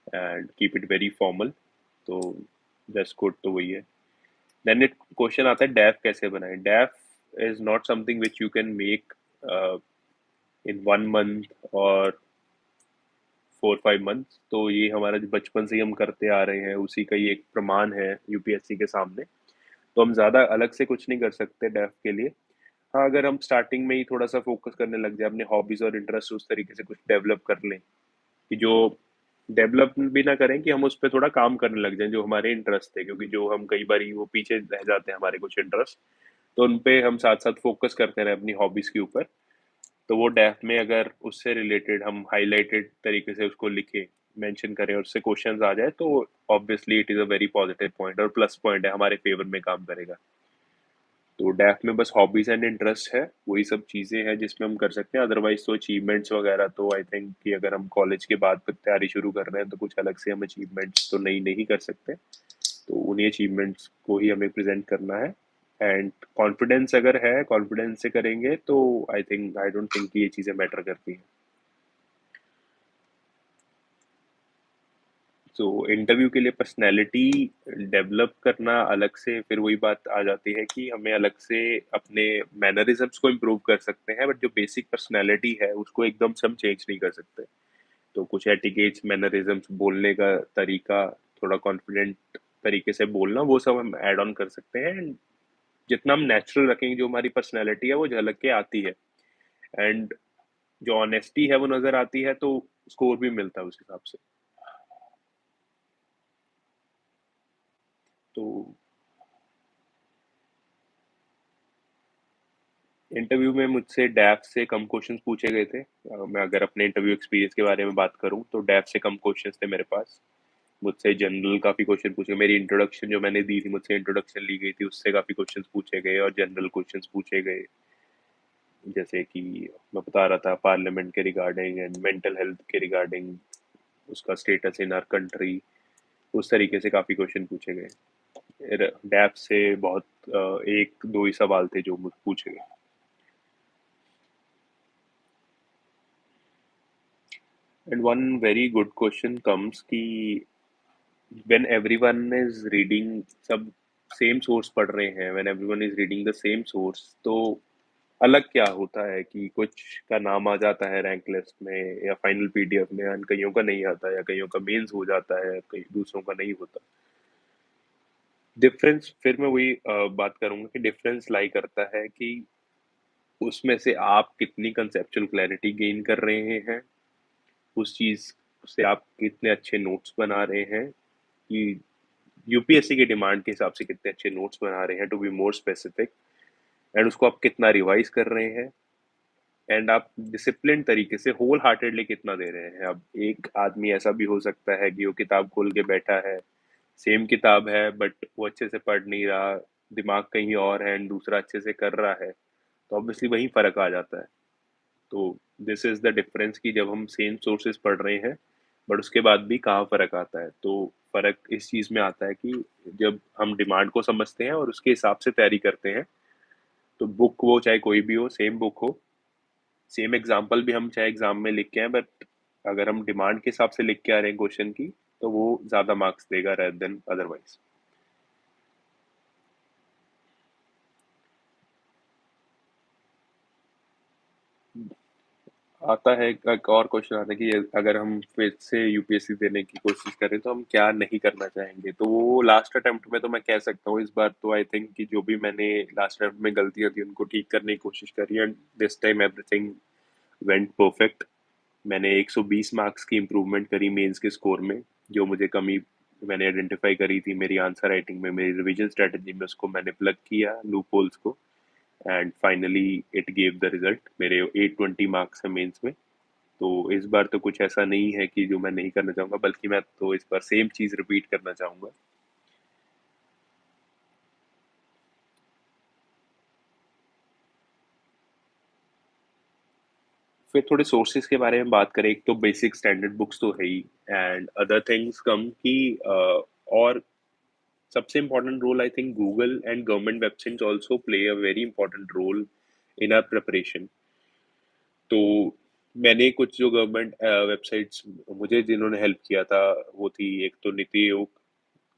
and keep it very formal. तो ड्रेस कोड तो वही है। देन इट क्वेश्चन आता है डैफ कैसे बनाएं। डैफ is not something which you can make in 1 month और 4-5 मंथ्स। तो ये हमारा जो बचपन से ही हम करते आ रहे हैं उसी का ही एक प्रमाण है यूपीएससी के सामने। तो हम ज़्यादा अलग से कुछ नहीं कर सकते डेफ के लिए। हाँ, अगर हम स्टार्टिंग में ही थोड़ा सा फोकस करने लग जाए, अपने हॉबीज और इंटरेस्ट उस तरीके से कुछ डेवलप कर लें कि जो डेवलप भी ना करें कि हम उस पर थोड़ा काम करने लग जाएं जो हमारे इंटरेस्ट थे, क्योंकि जो हम कई बार वो पीछे रह जाते हैं हमारे कुछ इंटरेस्ट। तो उन पे हम साथ साथ फोकस करते रहे अपनी हॉबीज के ऊपर। तो वो डेफ में अगर उससे रिलेटेड हम हाईलाइटेड तरीके से उसको लिखे, मेंशन करें और उससे क्वेश्चंस आ जाए तो obviously it is a very positive point और प्लस पॉइंट है, हमारे फेवर में काम करेगा। तो डेफ में बस हॉबीज एंड इंटरेस्ट है, वही सब चीज़ें हैं जिसमें हम कर सकते हैं। अदरवाइज तो अचीवमेंट्स वगैरह तो आई थिंक कि अगर हम कॉलेज के बाद फिर तैयारी शुरू कर रहे हैं तो कुछ अलग से हम अचीवमेंट्स तो नहीं कर सकते। तो उन्हीं अचीवमेंट्स को ही हमें प्रेजेंट करना है। एंड कॉन्फिडेंस अगर है, कॉन्फिडेंस से करेंगे तो आई डोंट थिंक कि ये चीज़ें मैटर करती हैं। तो इंटरव्यू के लिए पर्सनैलिटी डेवलप करना अलग से, फिर वही बात आ जाती है कि हमें अलग से अपने मैनरिज्म्स को इम्प्रूव कर सकते हैं, बट जो बेसिक पर्सनैलिटी है उसको एकदम से हम चेंज नहीं कर सकते। तो कुछ एटिकेट्स, मैनरिज्म्स, बोलने का तरीका, थोड़ा कॉन्फिडेंट तरीके से बोलना, वो सब हम ऐड ऑन कर सकते हैं। एंड जितना हम नेचुरल रखेंगे, जो हमारी पर्सनैलिटी है वो झलक के आती है। एंड जो ऑनेस्टी है वो नजर आती है, तो स्कोर भी मिलता है उस हिसाब से। तो इंटरव्यू में मुझसे डैप से कम क्वेश्चंस पूछे गए थे। मैं अगर अपने इंटरव्यू एक्सपीरियंस के बारे में बात करूं तो डैप से कम क्वेश्चंस थे मेरे पास। मुझसे जनरल काफ़ी क्वेश्चन पूछे, मेरी इंट्रोडक्शन जो मैंने दी थी, मुझसे इंट्रोडक्शन ली गई थी, उससे काफ़ी क्वेश्चंस पूछे गए और जनरल क्वेश्चंस पूछे गए। जैसे कि मैं बता रहा था पार्लियामेंट के रिगार्डिंग एंड मेंटल हेल्थ के रिगार्डिंग, उसका स्टेटस इन आर कंट्री, उस तरीके से काफ़ी क्वेश्चन पूछे गए। डैप से बहुत एक दो ही सवाल थे जो मुझे पूछे गए। And one very good question comes कि when everyone is reading, सब सेम सोर्स पढ़ रहे हैं, when everyone is reading the same source, तो अलग क्या होता है कि कुछ का नाम आ जाता है रैंक लिस्ट में या फाइनल पीडीएफ में, और कईयों का नहीं आता, या कईयों का मेंस हो जाता है, कई दूसरों का नहीं होता। डिफरेंस फिर मैं वही बात करूंगा कि डिफरेंस लाई करता है कि उसमें से आप कितनी कंसेप्चुअल क्लैरिटी गेन कर रहे हैं, उस चीज से आप कितने अच्छे नोट्स बना रहे हैं, कि यूपीएससी की डिमांड के हिसाब से कितने अच्छे नोट्स बना रहे हैं, to be more specific. And उसको आप कितना रिवाइज कर रहे हैं, एंड आप डिसिप्लिन तरीके से होल हार्टेडली कितना दे रहे हैं। अब एक आदमी ऐसा भी हो सकता है कि वो किताब खोल के बैठा है, सेम किताब है बट वो अच्छे से पढ़ नहीं रहा, दिमाग कहीं और है, एंड दूसरा अच्छे से कर रहा है। तो ऑब्वियसली वही फर्क आ जाता है। तो दिस इज द डिफरेंस कि जब हम सेम सोर्सेज पढ़ रहे हैं बट उसके बाद भी कहाँ फ़र्क आता है? तो फ़र्क इस चीज़ में आता है कि जब हम डिमांड को समझते हैं और उसके हिसाब से तैयारी करते हैं, तो बुक वो चाहे कोई भी हो, सेम बुक हो, सेम एग्ज़ाम्पल भी हम चाहे एग्ज़ाम में लिख के आएँ, बट अगर हम डिमांड के हिसाब से लिख के आ रहे हैं क्वेश्चन की, तो वो ज़्यादा मार्क्स देगा रेदर देन अदरवाइज़। आता है एक और क्वेश्चन आता है कि अगर हम फिर से यूपीएससी देने की कोशिश करें तो हम क्या नहीं करना चाहेंगे? तो वो लास्ट अटेम्प्ट में तो मैं कह सकता हूँ इस बार तो आई थिंक कि जो भी मैंने लास्ट अटेम्प्ट में गलतियाँ थी उनको ठीक करने की कोशिश करी and this time everything went perfect. मैंने 120 मार्क्स की इम्प्रूवमेंट करी मेंस के स्कोर में, जो मुझे कमी मैंने आइडेंटिफाई करी थी मेरी आंसर राइटिंग में, मेरी रिवीजन स्ट्रेटजी में, उसको मैंने प्लग किया लूप होल्स को and finally it gave the result. मेरे 820 मार्क्स हैं मेंस में। तो इस बार तो कुछ ऐसा नहीं है कि जो मैं नहीं करना चाहूँगा, बल्कि मैं तो इस बार सेम चीज़ रिपीट करना चाहूँगा। फिर थोड़े सोर्सेज़ के बारे में बात करें, एक तो बेसिक स्टैंडर्ड बुक्स तो है ही एंड अदर थिंग्स कम कि और सबसे important role I think Google and government websites also play a very important role in our preparation. तो मैंने कुछ जो गवर्नमेंट वेबसाइट्स मुझे जिन्होंने हेल्प किया था, वो थी एक तो नीति आयोग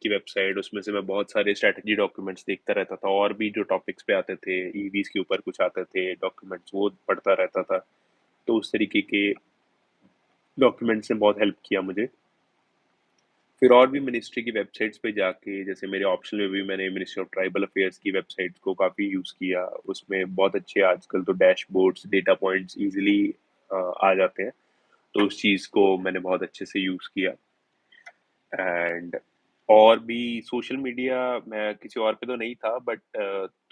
की वेबसाइट, उसमें से मैं बहुत सारे स्ट्रैटेजी डॉक्यूमेंट्स देखता रहता था और भी जो टॉपिक्स पे आते थे, ईवीज़ के ऊपर कुछ आते थे डॉक्यूमेंट्स, वो पढ़ता रहता था। तो उस तरीके के डॉक्यूमेंट्स ने बहुत हेल्प किया मुझे। फिर और भी मिनिस्ट्री की वेबसाइट्स पे जाके, जैसे मेरे ऑप्शनल में भी मैंने मिनिस्ट्री ऑफ ट्राइबल अफेयर्स की वेबसाइट को काफ़ी यूज़ किया। उसमें बहुत अच्छे आजकल तो डैशबोर्ड्स, डेटा पॉइंट्स ईज़िली आ जाते हैं। तो उस चीज़ को मैंने बहुत अच्छे से यूज़ किया एंड और भी सोशल मीडिया मैं किसी और पे तो नहीं था, बट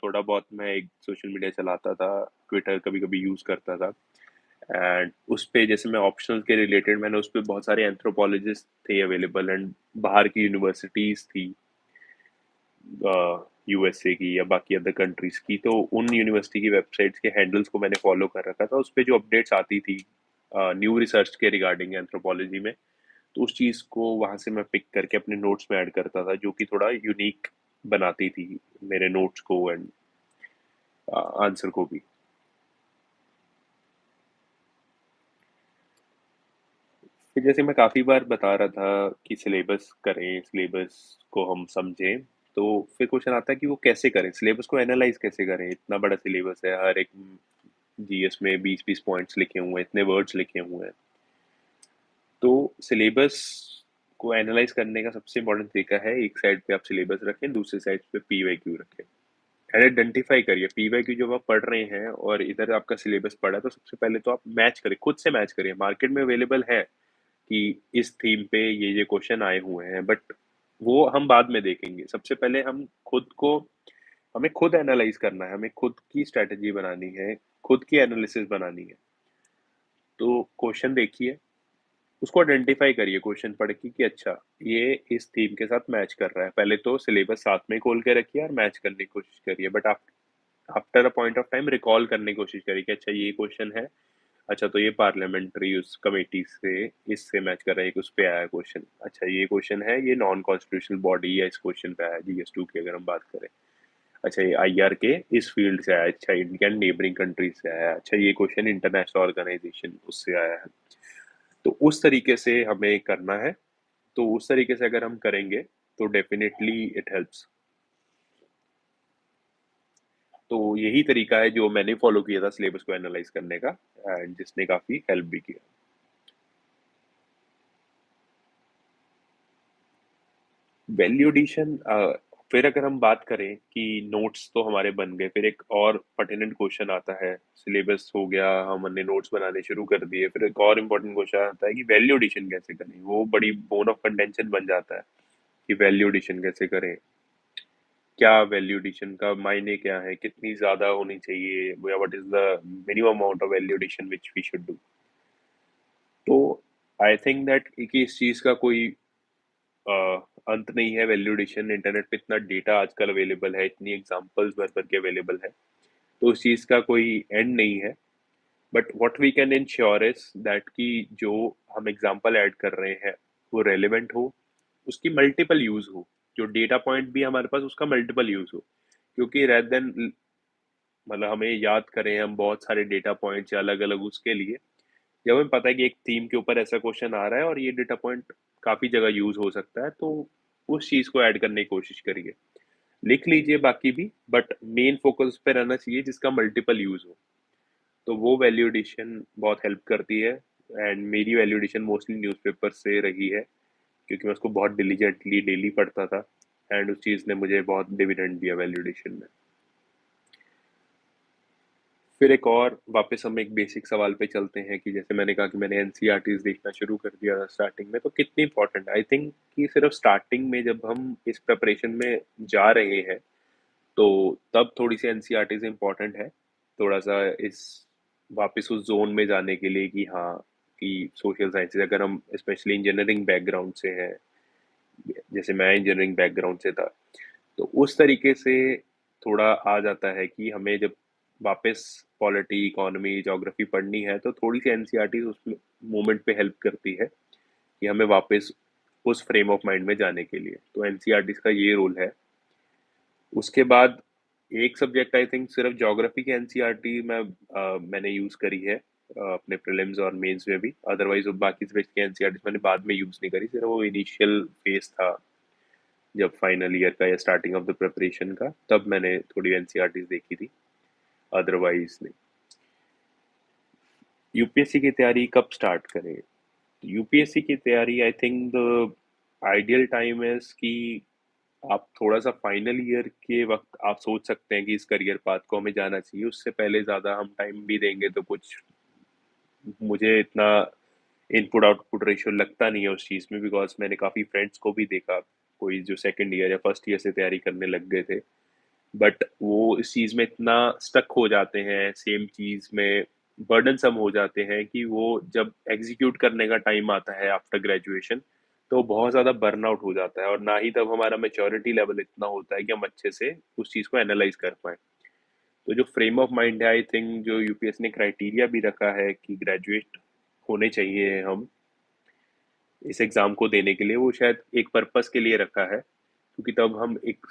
थोड़ा बहुत मैं एक सोशल मीडिया चलाता था, ट्विटर कभी-कभी यूज़ करता था एंड उस पे जैसे मैं ऑप्शनल के रिलेटेड मैंने उस पे बहुत सारे एंथ्रोपोलॉजिस्ट थे अवेलेबल एंड बाहर की यूनिवर्सिटीज़ थी, यूएसए की या बाकी अदर कंट्रीज़ की, तो उन यूनिवर्सिटी की वेबसाइट्स के हैंडल्स को मैंने फॉलो कर रखा था। उस पे जो अपडेट्स आती थी न्यू रिसर्च के रिगार्डिंग एंथ्रोपोलॉजी में, तो उस चीज़ को वहाँ से मैं पिक करके अपने नोट्स में ऐड करता था, जो कि थोड़ा यूनिक बनाती थी मेरे नोट्स को एंड आंसर को भी। फिर जैसे मैं काफ़ी बार बता रहा था कि सिलेबस करें, सिलेबस को हम समझें, तो फिर क्वेश्चन आता है कि वो कैसे करें? सिलेबस को एनालाइज़ कैसे करें? इतना बड़ा सिलेबस है, हर एक जीएस में 20-20 पॉइंट्स लिखे हुए हैं, इतने वर्ड्स लिखे हुए हैं। तो सिलेबस को एनालाइज़ करने का सबसे इम्पोर्टेंट तरीका है, एक साइड पे आप सिलेबस रखें, दूसरी साइड पे पीवाईक्यू रखें। आइडेंटिफाई करिए पीवाईक्यू जब आप पढ़ रहे हैं और इधर आपका सिलेबस पढ़ा है, तो सबसे पहले तो आप मैच करें, खुद से मैच करिए। मार्केट में अवेलेबल है कि इस थीम पे ये क्वेश्चन आए हुए हैं, बट वो हम बाद में देखेंगे। सबसे पहले हमें खुद एनालाइज करना है, हमें खुद की स्ट्रेटजी बनानी है, खुद की एनालिसिस बनानी है। तो क्वेश्चन देखिए, उसको आइडेंटिफाई करिए क्वेश्चन पढ़ के कि अच्छा ये इस थीम के साथ मैच कर रहा है। पहले तो सिलेबस साथ में खोल के रखिए और मैच करने की कोशिश करिए, बट आप after a point of time recall करने की कोशिश करिए कि अच्छा ये क्वेश्चन है, अच्छा तो ये पार्लियामेंट्री उस कमेटी से इससे मैच कर रहा है, एक उस पे आया क्वेश्चन, अच्छा ये क्वेश्चन है, ये नॉन कॉन्स्टिट्यूशनल बॉडी या इस क्वेश्चन पे आया जीएस 2 की अगर हम बात करें, अच्छा ये आईआर के इस फील्ड से आया, अच्छा इंडियन नेबरिंग कंट्रीज से आया, अच्छा ये क्वेश्चन इंटरनेशनल ऑर्गेनाइजेशन उससे आया है। तो उस तरीके से हमें करना है। तो उस तरीके से अगर हम करेंगे तो डेफिनेटली इट हेल्प्स। तो यही तरीका है जो मैंने फॉलो किया था सिलेबस को एनालाइज करने का एंड जिसने काफी हेल्प भी किया। वैल्यू एडिशन, फिर अगर हम बात करें कि नोट्स तो हमारे बन गए, फिर एक और पर्टिनेंट क्वेश्चन आता है, सिलेबस हो गया, हमने नोट्स बनाने शुरू कर दिए, फिर एक और इम्पोर्टेंट क्वेश्चन आता है कि वैल्यू एडिशन कैसे करें। वो बड़ी बोन ऑफ कंटेंशन बन जाता है कि वैल्यू एडिशन कैसे करें, क्या वैल्यू एडिशन का मायने क्या है, कितनी ज्यादा होनी चाहिए, या what is the minimum amount of value addition which we should do. तो आई थिंक दैट कि इस चीज का कोई अ, अंत नहीं है। वैल्यू एडिशन, इंटरनेट पे इतना डेटा आजकल अवेलेबल है, इतनी एग्जांपल्स भर भर के अवेलेबल है, तो उस चीज़ का कोई एंड नहीं है। But what we can ensure is that कि जो हम एग्जांपल ऐड कर रहे हैं वो रेलेवेंट हो, उसकी मल्टीपल यूज हो, जो डेटा पॉइंट भी हमारे पास उसका मल्टीपल यूज हो। क्योंकि रेदर देन मतलब हमें याद करें हम बहुत सारे डेटा पॉइंट्स या अलग अलग उसके लिए, जब हमें पता है कि एक थीम के ऊपर ऐसा क्वेश्चन आ रहा है और ये डेटा पॉइंट काफी जगह यूज हो सकता है, तो उस चीज को ऐड करने की कोशिश करिए। लिख लीजिए बाकी भी, बट मेन फोकस उस पर रहना चाहिए जिसका मल्टीपल यूज हो। तो वो वैल्यू एडिशन बहुत हेल्प करती है। एंड मेरी वैल्यू एडिशन मोस्टली न्यूज़पेपर से रही है, क्योंकि मैं उसको बहुत डिलीजेंटली डेली पढ़ता था। एंड उस चीज़ ने मुझे बहुत डिविडेंड दिया वैल्यू एडिशन में। फिर एक और वापस हम एक बेसिक सवाल पे चलते हैं कि जैसे मैंने कहा कि मैंने एनसीईआरटीज देखना शुरू कर दिया था स्टार्टिंग में, तो कितनी इंपॉर्टेंट आई थिंक कि सिर्फ स्टार्टिंग में जब हम इस प्रिपरेशन में जा रहे हैं तो तब थोड़ी सी एनसीईआरटीज इंपॉर्टेंट है, थोड़ा सा इस वापस उस जोन में जाने के लिए कि हाँ, कि सोशल साइंसेज अगर हम स्पेशली इंजीनियरिंग बैकग्राउंड से हैं, जैसे मैं इंजीनियरिंग बैकग्राउंड से था, तो उस तरीके से थोड़ा आ जाता है कि हमें जब वापस पॉलिटी इकोनॉमी ज्योग्राफी पढ़नी है तो थोड़ी सी एनसीईआरटी उस मोमेंट पे हेल्प करती है कि हमें वापस उस फ्रेम ऑफ माइंड में जाने के लिए। तो एनसीईआरटी का ये रोल है। उसके बाद एक सब्जेक्ट आई थिंक सिर्फ ज्योग्राफी की एनसीईआरटी मैंने यूज करी है अपने प्रीलिम्स और मेंस में भी। अदरवाइज बाकी सब्जेक्ट की एनसीईआरटी मैंने बाद में यूज नहीं करी, सिर्फ वो इनिशियल फेज था जब फाइनल ईयर का या स्टार्टिंग ऑफ द प्रिपरेशन का, तब मैंने थोड़ी एनसीईआरटीज देखी थी, अदरवाइज नहीं। यूपीएससी की तैयारी कब स्टार्ट करें? यूपीएससी की तैयारी I think the ideal time है कि आप थोड़ा सा फाइनल ईयर के वक्त आप सोच सकते हैं कि इस करियर पाथ को हमें जाना चाहिए। उससे पहले ज़्यादा हम टाइम भी देंगे तो कुछ मुझे इतना इनपुट आउटपुट रेशियो लगता नहीं है उस चीज़ में, बिकॉज मैंने काफ़ी फ्रेंड्स को भी देखा, कोई जो सेकंड ईयर या फर्स्ट ईयर से तैयारी करने लग गए थे, बट वो इस चीज़ में इतना स्टक हो जाते हैं, सेम चीज़ में बर्डन सम हो जाते हैं कि वो जब एग्जीक्यूट करने का टाइम आता है आफ्टर ग्रेजुएशन तो बहुत ज़्यादा बर्नआउट हो जाता है, और ना ही तब हमारा मेच्योरिटी लेवल इतना होता है कि हम अच्छे से उस चीज़ को एनालाइज कर पाए। तो जो फ्रेम ऑफ माइंड है, आई थिंक जो यूपीएस ने क्राइटेरिया भी रखा है कि ग्रेजुएट होने चाहिए हम इस एग्ज़ाम को देने के लिए, वो शायद एक पर्पस के लिए रखा है, क्योंकि तब हम एक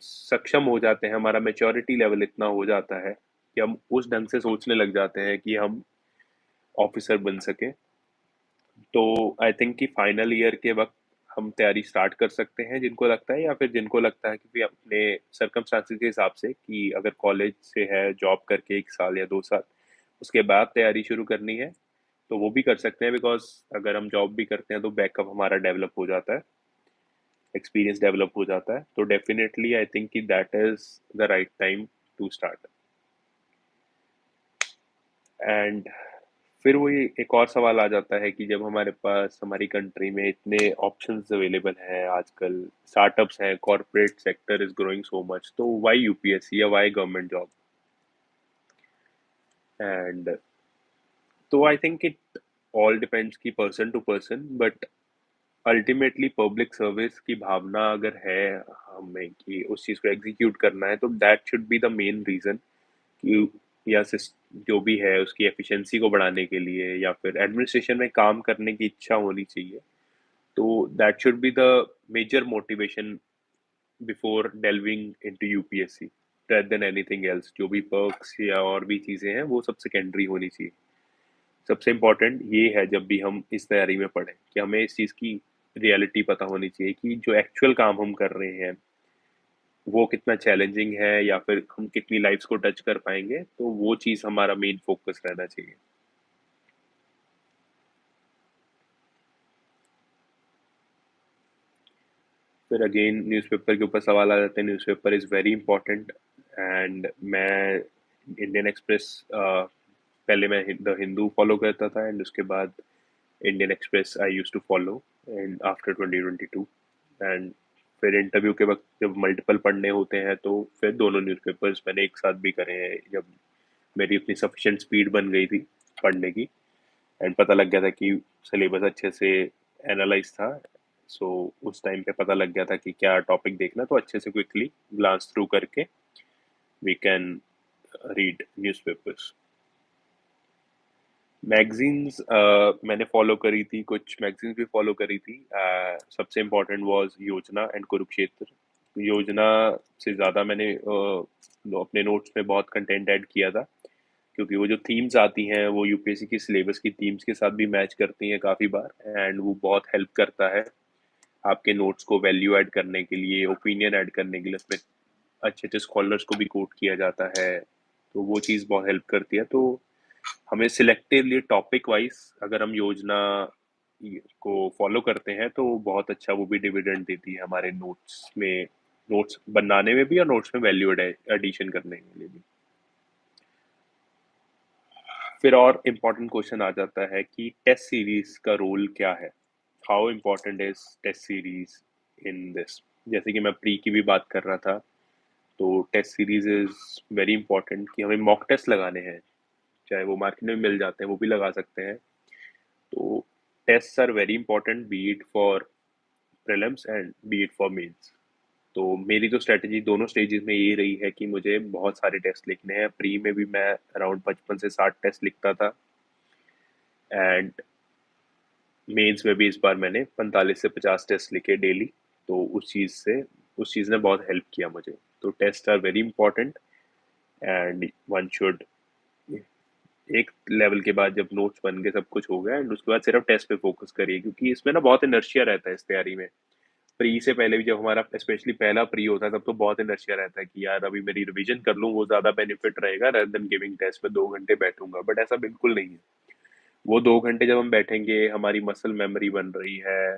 सक्षम हो जाते हैं, हमारा मेच्योरिटी लेवल इतना हो जाता है कि हम उस ढंग से सोचने लग जाते हैं कि हम ऑफिसर बन सके। तो आई थिंक कि फाइनल ईयर के वक्त हम तैयारी स्टार्ट कर सकते हैं, जिनको लगता है, या फिर जिनको लगता है कि भी अपने सर्कमस्टांसिस के हिसाब से कि अगर कॉलेज से है जॉब करके 1 साल या 2 साल उसके बाद तैयारी शुरू करनी है तो वो भी कर सकते हैं, बिकॉज अगर हम जॉब भी करते हैं तो बैकअप हमारा डेवलप हो जाता है, एक्सपीरियंस डेवलप हो जाता है। तो डेफिनेटली आई थिंक कि that is the right time to start. And फिर वही एक और सवाल आ जाता है कि जब हमारे पास हमारी कंट्री में इतने ऑप्शंस अवेलेबल हैं आजकल, स्टार्टअप्स हैं, corporate sector is growing so much, तो वाई यूपीएससी या वाई गवर्नमेंट जॉब? एंड तो I think it all depends की person to person, but ultimately public service की भावना अगर है हमें कि उस चीज़ को एग्जीक्यूट करना है, तो that should be the main reason कि या जो भी है उसकी एफिशिएंसी को बढ़ाने के लिए या फिर एडमिनिस्ट्रेशन में काम करने की इच्छा होनी चाहिए। तो that should be the major motivation before delving into UPSC rather than anything else. जो भी पर्क्स या और भी चीज़ें हैं वो सब सेकेंडरी होनी चाहिए। सबसे इम्पोर्टेंट ये है जब भी हम इस तैयारी में पढ़ें कि हमें इस चीज़ की रियलिटी पता होनी चाहिए कि जो एक्चुअल काम हम कर रहे हैं वो कितना चैलेंजिंग है या फिर हम कितनी लाइफ्स को टच कर पाएंगे, तो वो चीज़ हमारा मेन फोकस रहना चाहिए। फिर अगेन न्यूज़पेपर के ऊपर सवाल आ जाते हैं। Newspaper is very important. And मैं इंडियन एक्सप्रेस पहले मैं द हिंदू फॉलो करता था, एंड उसके बाद Indian Express I use to follow and after 2022। एंड फिर इंटरव्यू के वक्त जब मल्टीपल पढ़ने होते हैं तो फिर दोनों न्यूज़पेपर्स मैंने एक साथ भी करे हैं, जब मेरी अपनी सफिशिएंट स्पीड बन गई थी पढ़ने की, एंड पता लग गया था कि सिलेबस अच्छे से एनालाइज था। सो उस टाइम पे पता लग गया था कि क्या टॉपिक देखना, तो अच्छे से क्विकली ग्लांस थ्रू करके we can read newspapers. Magazines मैंने फॉलो करी थी, कुछ मैगजीन्स भी फॉलो करी थी। सबसे important was Yojana and Kurukshetra. Yojana से ज़्यादा मैंने अपने नोट्स में बहुत कंटेंट ऐड किया था, क्योंकि वो जो थीम्स आती हैं वो यूपीएससी की सिलेबस की थीम्स के साथ भी मैच करती हैं काफ़ी बार, एंड वो बहुत हेल्प करता है आपके नोट्स को वैल्यू ऐड करने के लिए, ओपिनियन ऐड करने के लिए। उसमें अच्छे अच्छे स्कॉलर्स को भी कोट किया जाता है, तो वो चीज़ बहुत हेल्प करती है। तो हमें सिलेक्टिवली टॉपिक वाइज अगर हम योजना को फॉलो करते हैं तो बहुत अच्छा वो भी डिविडेंड देती है हमारे नोट्स में, नोट्स बनाने में भी और नोट्स में वैल्यू एडिशन करने के लिए भी। फिर और इम्पोर्टेंट क्वेश्चन आ जाता है कि टेस्ट सीरीज का रोल क्या है, how important is test series in this. जैसे कि मैं प्री की भी बात कर रहा था, तो test series is very important कि हमें मॉक टेस्ट लगाने हैं, चाहे वो मार्केट में मिल जाते हैं वो भी लगा सकते हैं। तो test are very important, be it for prelims and be it for mains. तो मेरी तो स्ट्रेटजी दोनों स्टेजेस में यही रही है कि मुझे बहुत सारे टेस्ट लिखने हैं। प्री में भी मैं अराउंड 55 से 60 टेस्ट लिखता था, एंड मेंस में भी इस बार मैंने 45 से 50 टेस्ट लिखे डेली। तो उस चीज़ ने बहुत हेल्प किया मुझे। तो test are very important, and one should, एक लेवल के बाद जब नोट्स बन गए, सब कुछ हो गया, एंड उसके बाद सिर्फ टेस्ट पे फोकस करिए, क्योंकि इसमें ना बहुत इनर्शिया रहता है इस तैयारी में। प्री से पहले भी जब हमारा स्पेशली पहला प्री होता है तब तो बहुत इनर्शिया रहता है कि यार अभी मेरी रिवीजन कर लूँ, वो ज्यादा बेनिफिट रहेगा रेदर देन गिविंग टेस्ट में 2 घंटे बैठूंगा। बट ऐसा बिल्कुल नहीं है। वो 2 घंटे जब हम बैठेंगे, हमारी मसल मेमोरी बन रही है,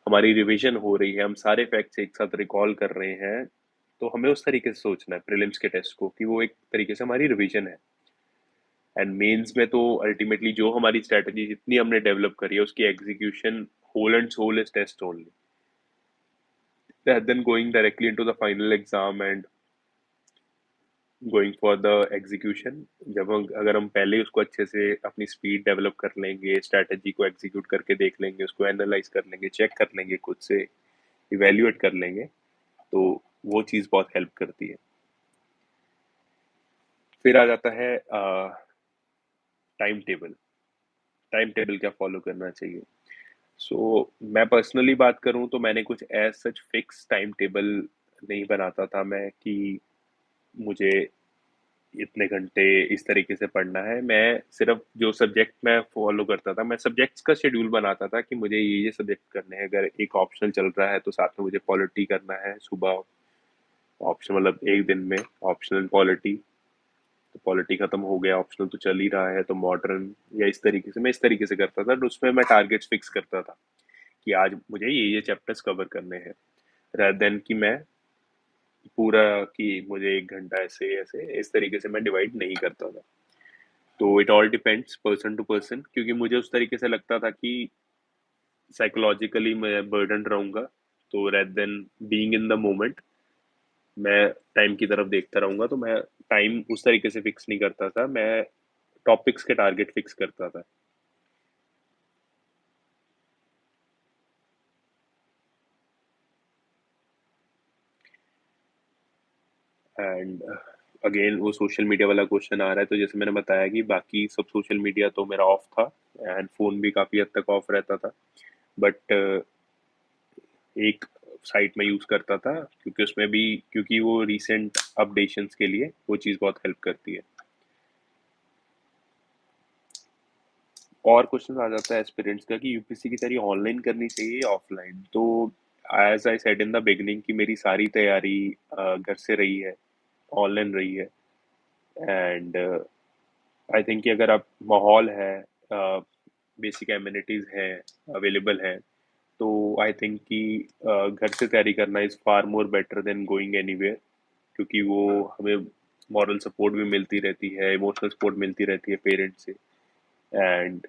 हमारी रिवीजन हो रही है, हम सारे फैक्ट्स एक साथ रिकॉल कर रहे हैं, तो हमें उस तरीके से सोचना है प्रीलिम्स के टेस्ट को कि वो एक तरीके से हमारी रिवीजन है। एंड मेंस में तो अल्टीमेटली जो हमारी स्ट्रेटजी जितनी हमने डेवलप करी है उसकी execution whole and soul is test only, rather than going directly into the final exam and going for the execution. जब हम अगर हम पहले उसको अच्छे से अपनी स्पीड डेवलप कर लेंगे, स्ट्रैटेजी को एग्जीक्यूट करके देख लेंगे, उसको एनालाइज कर लेंगे, चेक कर लेंगे, खुद से इवेल्युएट कर लेंगे, तो वो चीज़ बहुत हेल्प करती है। फिर आ जाता है टाइम टेबल। टाइम टेबल क्या फॉलो करना चाहिए। सो मैं पर्सनली बात करूं तो मैंने कुछ as such fix time table नहीं बनाता था मैं कि मुझे इतने घंटे इस तरीके से पढ़ना है। मैं सिर्फ जो सब्जेक्ट मैं फॉलो करता था, मैं सब्जेक्ट्स का शेड्यूल बनाता था कि मुझे ये सब्जेक्ट करने हैं। अगर एक ऑप्शनल चल रहा है तो साथ में मुझे पॉलिटी करना है सुबह, ऑप्शन मतलब एक दिन में ऑप्शनल पॉलिटी, तो पॉलिटी खत्म हो गया, ऑप्शनल तो चल ही रहा है, तो मॉडर्न, या इस तरीके से मैं इस तरीके से करता था। तो उसमें मैं टारगेट्स फिक्स करता था कि आज मुझे ये चैप्टर्स कवर करने हैं, rather देन कि मैं पूरा कि मुझे 1 घंटा ऐसे ऐसे इस तरीके से मैं डिवाइड नहीं करता था। तो it all depends person to person, क्योंकि मुझे उस तरीके से लगता था कि साइकोलॉजिकली मैं बर्डन रहूंगा, तो rather than being in the moment मैं टाइम की तरफ देखता रहूंगा। तो मैं टाइम उस तरीके से फिक्स नहीं करता था, मैं टॉपिक्स के टारगेट फिक्स करता था। एंड अगेन वो सोशल मीडिया वाला क्वेश्चन आ रहा है, तो जैसे मैंने बताया कि बाकी सब सोशल मीडिया तो मेरा ऑफ था, एंड फोन भी काफी हद तक ऑफ रहता था। बट एक साइट में यूज करता था, क्योंकि उसमें भी, क्योंकि वो रिसेंट अपडेशंस के लिए वो चीज़ बहुत हेल्प करती है। और क्वेश्चन आ जाता है एस्पिरेंट्स का कि यूपीएससी की तैयारी ऑनलाइन करनी चाहिए या ऑफलाइन। तो as I said in the beginning कि मेरी सारी तैयारी घर से रही है, ऑनलाइन रही है। एंड आई थिंक कि अगर आप माहौल है, बेसिक एमिनिटीज हैं, अवेलेबल हैं, तो आई थिंक कि घर से तैयारी करना is far more better than going anywhere, क्योंकि वो हमें मॉरल सपोर्ट भी मिलती रहती है, इमोशनल सपोर्ट मिलती रहती है पेरेंट्स से। एंड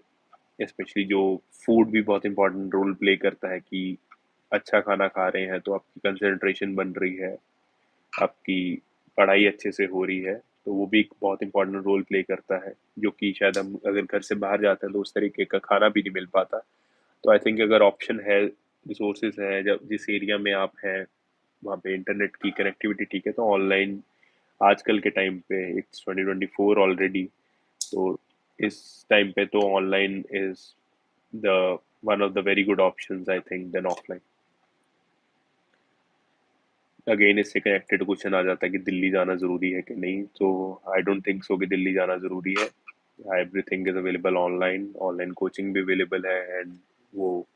स्पेशली जो फूड भी बहुत इंपॉर्टेंट रोल प्ले करता है कि अच्छा खाना खा रहे हैं तो आपकी कंसंट्रेशन बन रही है, आपकी पढ़ाई अच्छे से हो रही है, तो वो भी एक बहुत इंपॉर्टेंट रोल प्ले करता है, जो कि शायद हम अगर घर से बाहर जाते हैं तो उस तरीके का खाना भी नहीं मिल पाता। तो आई थिंक अगर ऑप्शन है, रिसोर्सेज है, जब जिस एरिया में आप हैं वहाँ पे इंटरनेट की कनेक्टिविटी ठीक है, तो ऑनलाइन आजकल के टाइम पे इट्स 2024 ऑलरेडी, तो इस टाइम पे तो online is the one of the very good options I think then offline. Again इससे कनेक्टेड क्वेश्चन आ जाता है कि दिल्ली जाना जरूरी है कि नहीं, तो आई डोंट थिंक सो कि दिल्ली जाना जरूरी है। Everything is available online, online coaching भी अवेलेबल है, एंड वो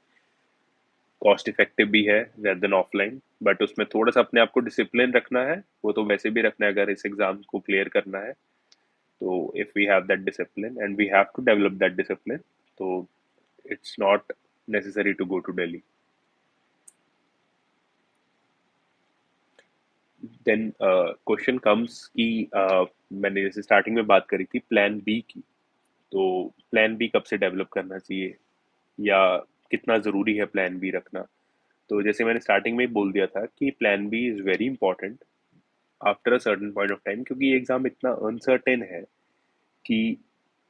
कॉस्ट इफेक्टिव भी है रेदर देन ऑफलाइन। बट उसमें थोड़ा सा अपने आप को डिसिप्लिन रखना है, वो तो वैसे भी रखना है अगर इस एग्जाम को क्लियर करना है। तो if we have that discipline and we have to develop that discipline, तो it's not necessary to go to Delhi. Then question comes कि मैंने जैसे स्टार्टिंग में बात करी थी प्लान बी की, तो प्लान बी कब से डेवलप करना चाहिए या कितना ज़रूरी है प्लान बी रखना। तो जैसे मैंने स्टार्टिंग में ही बोल दिया था कि plan B is very important after a certain point of time, क्योंकि ये एग्ज़ाम इतना अनसर्टेन है कि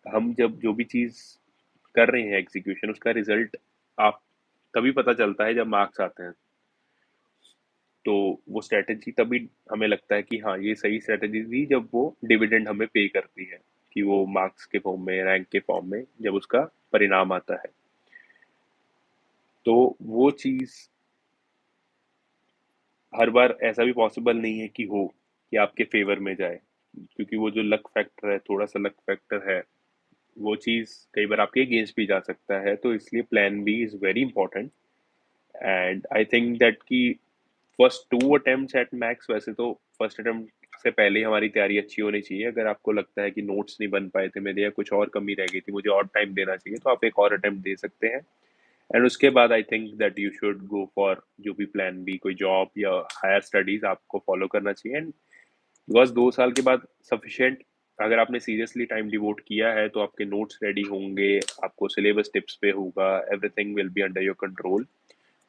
हम जब जो भी चीज़ कर रहे हैं एग्जीक्यूशन, उसका रिजल्ट आप तभी पता चलता है जब मार्क्स आते हैं। तो वो स्ट्रेटेजी तभी हमें लगता है कि हाँ ये सही स्ट्रेटेजी थी जब वो डिविडेंड हमें पे करती है, कि वो मार्क्स के फॉर्म में, रैंक के फॉर्म में जब उसका परिणाम आता है। तो वो चीज़ हर बार ऐसा भी पॉसिबल नहीं है कि हो कि आपके फेवर में जाए, क्योंकि वो जो लक फैक्टर है, थोड़ा सा लक फैक्टर है, वो चीज़ कई बार आपके अगेंस्ट भी जा सकता है। तो इसलिए plan B is very important. And I think that कि फर्स्ट 2 अटेम्प्ट्स एट मैक्स, वैसे तो फर्स्ट अटेम्प्ट से पहले ही हमारी तैयारी अच्छी होनी चाहिए। अगर आपको लगता है कि नोट्स नहीं बन पाए थे मेरे या कुछ और कमी रह गई थी, मुझे और टाइम देना चाहिए, तो आप एक और अटेम्प्ट दे सकते हैं। एंड उसके बाद आई think that you should go for जो भी प्लान बी, कोई जॉब या हायर स्टडीज आपको फॉलो करना चाहिए। एंड बिकॉज 2 साल के बाद सफिशिएंट, अगर आपने सीरियसली टाइम डिवोट किया है तो आपके नोट्स रेडी होंगे, आपको सिलेबस टिप्स पे होगा, everything will be under your control.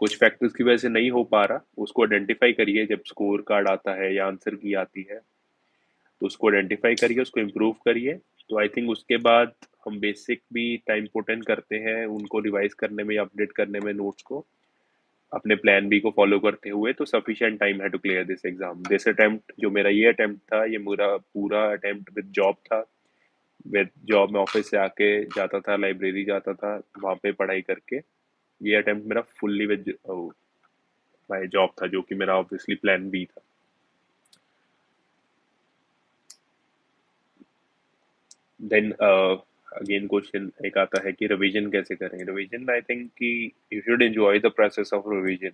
कुछ फैक्टर्स की वजह से नहीं हो पा रहा, उसको आइडेंटिफाई करिए जब स्कोर कार्ड आता है या आंसर की आती है, तो उसको आइडेंटिफाई करिए, उसको इम्प्रूव करिए। तो आई थिंक उसके बाद हम बेसिक भी टाइम पुट इन करते हैं उनको रिवाइज करने में या अपडेट करने में नोट्स को, अपने प्लान बी को फॉलो करते हुए, तो सफिशिएंट टाइम है to clear this exam. This attempt जो मेरा ये अटेम्प्ट था, ये मेरा पूरा अटेम्प्ट विद जॉब था। विद जॉब में ऑफिस से आके जाता था, लाइब्रेरी जाता था, वहाँ पे पढ़ाई करके, ये अटेम्प्ट मेरा फुल्ली विद माय जॉब था, जो कि मेरा ऑब्वियसली प्लान बी था। देन अगेन क्वेश्चन एक आता है कि रिवीजन कैसे करें। रिवीजन आई थिंक कि you should enjoy the process of revision.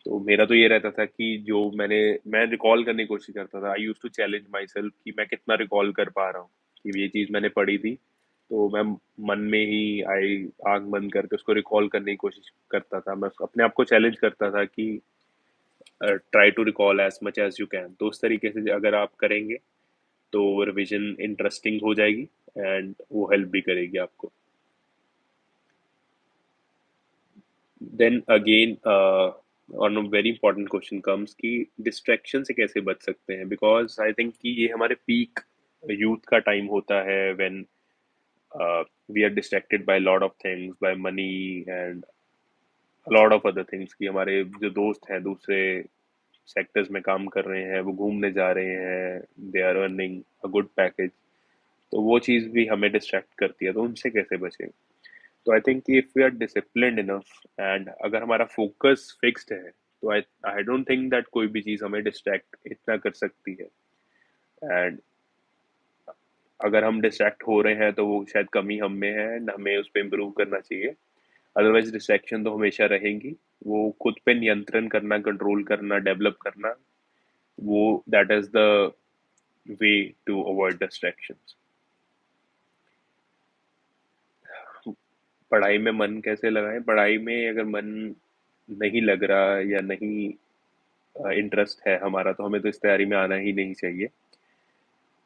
तो मेरा तो ये रहता था कि जो मैं रिकॉल करने की कोशिश करता था, I use to challenge myself कि मैं कितना रिकॉल कर पा रहा हूँ, कि ये चीज़ मैंने पढ़ी थी, तो मैं मन में ही आई आंख बंद करके उसको रिकॉल करने की कोशिश करता था। मैं अपने आप को चैलेंज करता था कि try to recall as much as you can. तो उस तरीके से अगर आप करेंगे तो रिवीजन इंटरेस्टिंग हो जाएगी एंड वो हेल्प भी करेगी आपको। Then again on very important question comes कि डिस्ट्रैक्शन से कैसे बच सकते हैं, बिकॉज आई थिंक कि ये हमारे पीक यूथ का टाइम होता है when we are distracted by lot of things, by money and lot of other things, कि हमारे जो दोस्त हैं दूसरे सेक्टर्स में काम कर रहे हैं, वो घूमने जा रहे हैं, they are earning a good package, तो वो चीज़ भी हमें डिस्ट्रैक्ट करती है। तो उनसे कैसे बचें? तो I think if we are disciplined enough and अगर हमारा फोकस फिक्स्ड है, तो I I don't think that कोई भी चीज़ हमें डिस्ट्रैक्ट इतना कर सकती है। एंड अगर हम डिस्ट्रैक्ट हो रहे हैं तो वो शायद कमी हम में है एंड हमें उस पर इम्प्रूव करना चाहिए। अदरवाइज डिस्ट्रैक्शन तो हमेशा रहेंगी। वो खुद पे नियंत्रण करना, कंट्रोल करना, डेवलप करना, वो that is the way to avoid distractions. पढ़ाई में मन कैसे लगाएं? पढ़ाई में अगर मन नहीं लग रहा या नहीं इंटरेस्ट है हमारा, तो हमें तो इस तैयारी में आना ही नहीं चाहिए।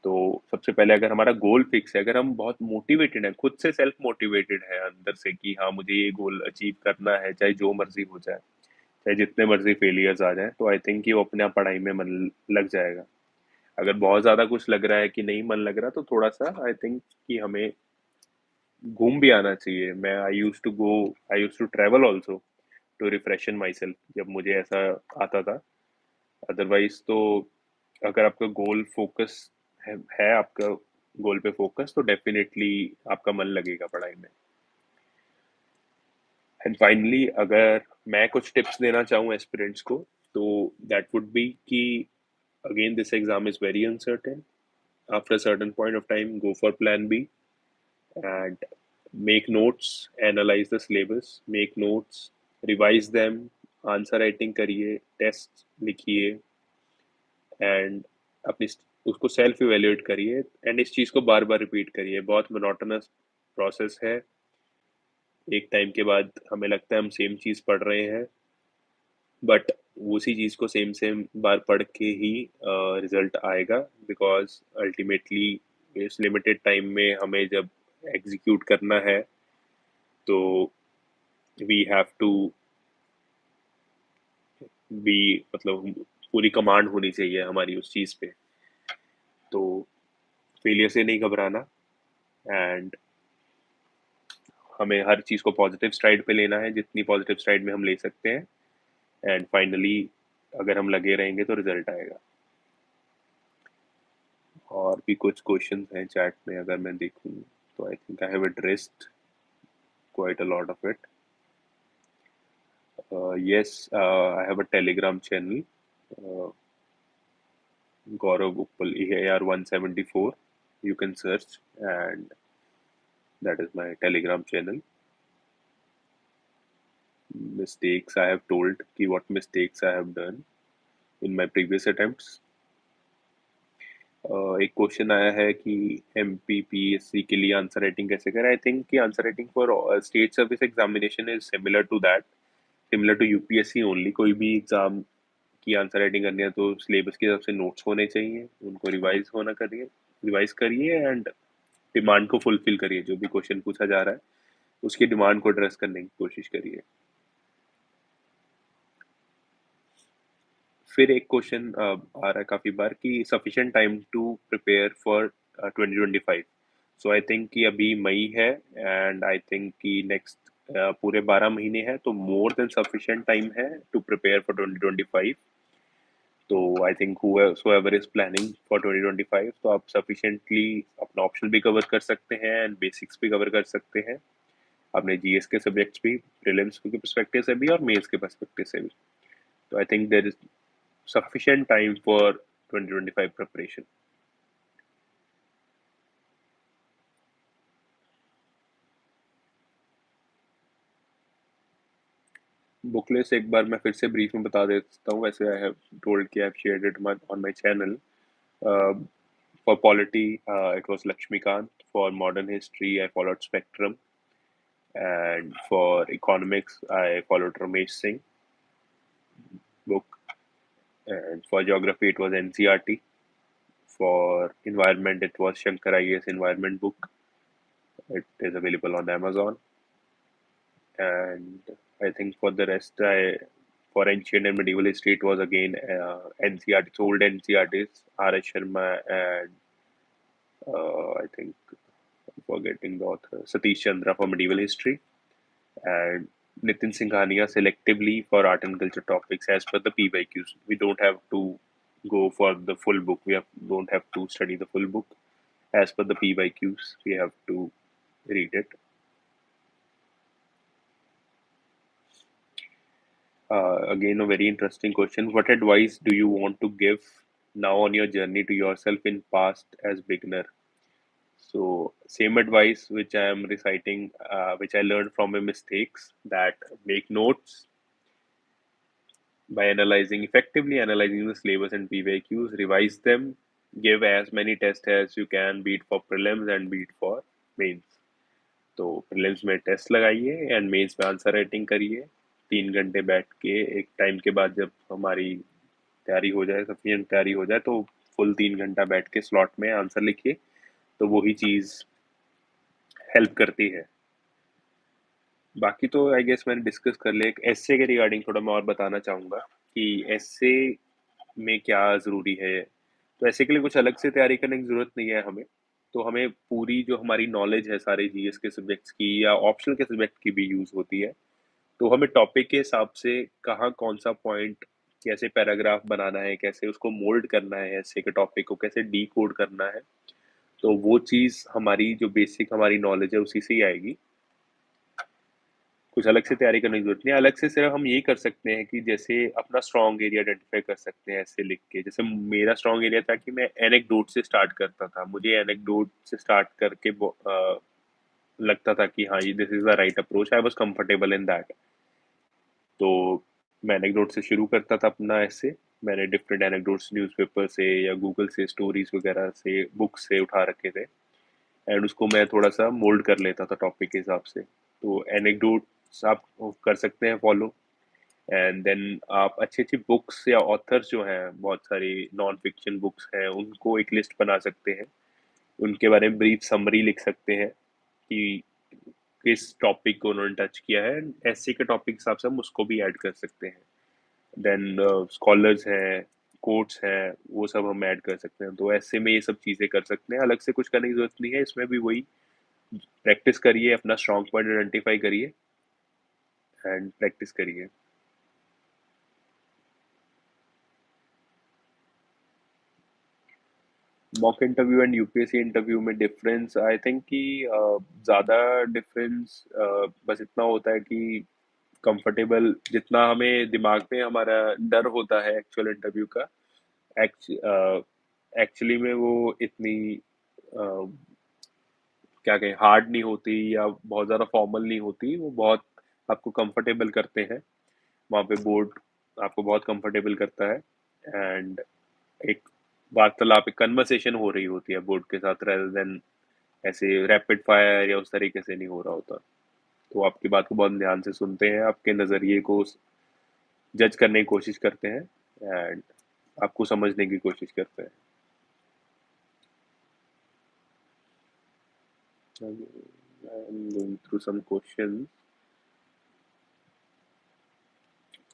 तो सबसे पहले अगर हमारा गोल फिक्स है, अगर हम बहुत मोटिवेटेड हैं, खुद से सेल्फ मोटिवेटेड है अंदर से कि हाँ मुझे ये गोल अचीव करना है, चाहे जो मर्जी हो जाए, चाहे जितने मर्जी फेलियर्स आ जाए, तो आई थिंक कि वो अपने आप पढ़ाई में मन लग जाएगा। अगर बहुत ज्यादा कुछ लग रहा है कि नहीं मन लग रहा, तो थोड़ा सा आई थिंक कि हमें घूम भी आना चाहिए। मैं I use to travel also to refreshen myself जब मुझे ऐसा आता था। अदरवाइज तो अगर आपका गोल फोकस है आपका गोल पे फोकस, तो डेफिनेटली आपका मन लगेगा पढ़ाई में। एंड फाइनली अगर मैं कुछ टिप्स देना चाहूँ एस्पिरेंट्स को, तो दैट वुड बी कि again this exam is very uncertain. After certain point of time go for plan B and make notes, analyze the syllabus, make notes, revise them, answer writing करिए, test लिखिए, and अपनी उसको self evaluate करिए, and इस चीज़ को बार बार repeat करिए। बहुत monotonous process है, एक टाइम के बाद हमें लगता है हम सेम चीज़ पढ़ रहे हैं, बट उसी चीज़ को सेम सेम बार पढ़ के ही रिजल्ट आएगा, बिकॉज अल्टीमेटली इस लिमिटेड टाइम में हमें जब एग्जीक्यूट करना है, तो वी हैव टू बी, मतलब पूरी कमांड होनी चाहिए हमारी उस चीज़ पे। तो फेलियर से नहीं घबराना, एंड हमें हर चीज़ को पॉजिटिव साइड पे लेना है, जितनी पॉजिटिव साइड में हम ले सकते हैं, एंड फाइनली अगर हम लगे रहेंगे तो रिजल्ट आएगा। और भी कुछ क्वेश्चंस हैं चैट में, अगर मैं देखूं तो I think I have addressed quite a lot of it. Yes, I have a Telegram channel, uh, Gaurav Uppal EAR 174. You can search, and that is my Telegram channel. Mistakes I have told कि what mistakes I have done in my previous attempts. एक question आया है कि MPPSC के लिए answer writing कैसे करें। I think कि answer writing for state service examination is similar to that, similar to UPSC only. कोई भी एग्जाम की आंसर राइटिंग करनी है तो सिलेबस के हिसाब से नोट्स होने चाहिए, उनको रिवाइज करिए एंड डिमांड को फुलफिल करिए। जो भी क्वेश्चन पूछा जा रहा है उसकी डिमांड को एड्रेस करने की कोशिश करिए। फिर एक क्वेश्चन आ रहा है काफी बार कि sufficient time to prepare for 2025। So I think कि अभी मई है, एंड आई थिंक कि नेक्स्ट पूरे 12 महीने हैं, तो मोर देन सफिशिएंट टाइम है टू प्रिपेयर फॉर 2025। तो I think whoever is planning for 2025, तो आप सफिशिएंटली अपना ऑप्शन भी कवर कर सकते हैं एंड बेसिक्स भी कवर कर सकते हैं, अपने जीएस के सब्जेक्ट्स भी, प्रीलिम्स के पर्सपेक्टिव से भी और मेंस के पर्सपेक्टिव से भी। तो I think there is sufficient time for 2025 preparation. Booklets एक बार मैं फिर से ब्रीफ में बता देता हूँ। वैसे आई हैव टोल्ड कि I have shared it on my channel. For polity it was Laxmikanth, for modern history I followed Spectrum, and for economics I followed Ramesh Singh book, and for geography it was NCRT, for environment it was Shankar IAS environment book. It is available on Amazon. And I think for the rest, for ancient and medieval history, it was again NCRT, old NCRTs, R.S. Sharma, and I think I'm forgetting the author, Satish Chandra for medieval history, and Nitin Singhania selectively for art and culture topics as per the PYQs. We don't have to go for the full book. Don't have to study the full book. As per the PYQs, we have to read it. Again, a very interesting question. What advice do you want to give now on your journey to yourself in past as beginner? So, same advice which I am reciting, which I learned from my mistakes, that make notes by effectively analyzing the syllabus and PYQs, revise them, give as many tests as you can, be it for prelims and be it for mains. तो prelims में test लगाइए and mains में answer writing करिए 3 घंटे बैठ के। एक time के बाद जब हमारी तैयारी हो जाए, सफिशिएंट तैयारी हो जाए, तो फुल 3 घंटा बैठ के स्लॉट में आंसर लिखिए, तो वही चीज़ हेल्प करती है। बाकी तो आई गेस मैंने डिस्कस कर लिया। एक एस्से के रिगार्डिंग थोड़ा मैं और बताना चाहूँगा कि एस्से में क्या ज़रूरी है। तो एस्से के लिए कुछ अलग से तैयारी करने की ज़रूरत नहीं है हमें। तो हमें पूरी जो हमारी नॉलेज है सारे जीएस के सब्जेक्ट्स की या ऑप्शनल के सब्जेक्ट की भी यूज़ होती है। तो हमें टॉपिक के हिसाब से कहाँ कौन सा पॉइंट, कैसे पैराग्राफ बनाना है, कैसे उसको मोल्ड करना है, ऐसे के टॉपिक को कैसे डी कोड करना है, तो वो चीज़ हमारी जो बेसिक हमारी नॉलेज है उसी से ही आएगी। कुछ अलग से तैयारी करने की ज़रूरत नहीं है। अलग से सिर्फ हम ये कर सकते हैं कि जैसे अपना स्ट्रॉन्ग एरिया आइडेंटिफ़ाई कर सकते हैं ऐसे लिख के। जैसे मेरा स्ट्रॉन्ग एरिया था कि मैं एनेक्डोट से स्टार्ट करता था। मुझे एनेक्डोट से स्टार्ट करके लगता था कि हाँ, ये this is the right approach, I was comfortable in that. तो मैं एनेक्डोट से शुरू करता था अपना ऐसे। मैंने डिफरेंट एनेक्डोट्स न्यूज़पेपर से या गूगल से, स्टोरीज़ वगैरह से, बुक से उठा रखे थे एंड उसको मैं थोड़ा-सा मोल्ड कर लेता था टॉपिक के हिसाब से। तो एनेक्डोट्स आप कर सकते हैं फॉलो। एंड देन आप अच्छी-अच्छी बुक्स या ऑथर्स जो हैं, बहुत सारी नॉन फ़िक्शन बुक्स हैं, उनको एक लिस्ट बना सकते हैं। उनके बारे में ब्रीफ समरी लिख सकते हैं कि किस टॉपिक को उन्होंने टच किया है। एसए के टॉपिक के हिसाब से हम उसको भी ऐड कर सकते हैं। देन स्कॉलर्स हैं, कोट्स हैं, वो सब हम ऐड कर सकते हैं। तो ऐसे में ये सब चीज़ें कर सकते हैं। अलग से कुछ करने की ज़रूरत नहीं है, इसमें भी वही प्रैक्टिस करिए, अपना स्ट्रॉन्ग पॉइंट आइडेंटिफ़ाई करिए एंड प्रैक्टिस करिए। Mock interview and UPSC interview में डिफरेंस आई थिंक कि ज़्यादा डिफरेंस बस इतना होता है कि कंफर्टेबल जितना हमें दिमाग में हमारा डर होता है एक्चुअल इंटरव्यू का, एक्चुअली में वो इतनी क्या कहें हार्ड नहीं होती या बहुत ज़्यादा फॉर्मल नहीं होती। वो बहुत आपको कंफर्टेबल करते हैं। वहाँ पे बोर्ड आपको बहुत कंफर्टेबल करता है एंड एक वार्तालाप, एक कन्वर्सेशन हो रही होती है बोर्ड के साथ, रेदर देन ऐसे रैपिड फायर या उस तरीके से नहीं हो रहा होता। तो आपकी बात को बहुत ध्यान से सुनते हैं, आपके नज़रिए को जज करने की कोशिश करते हैं एंड आपको समझने की कोशिश करते हैं। I'm going through some questions.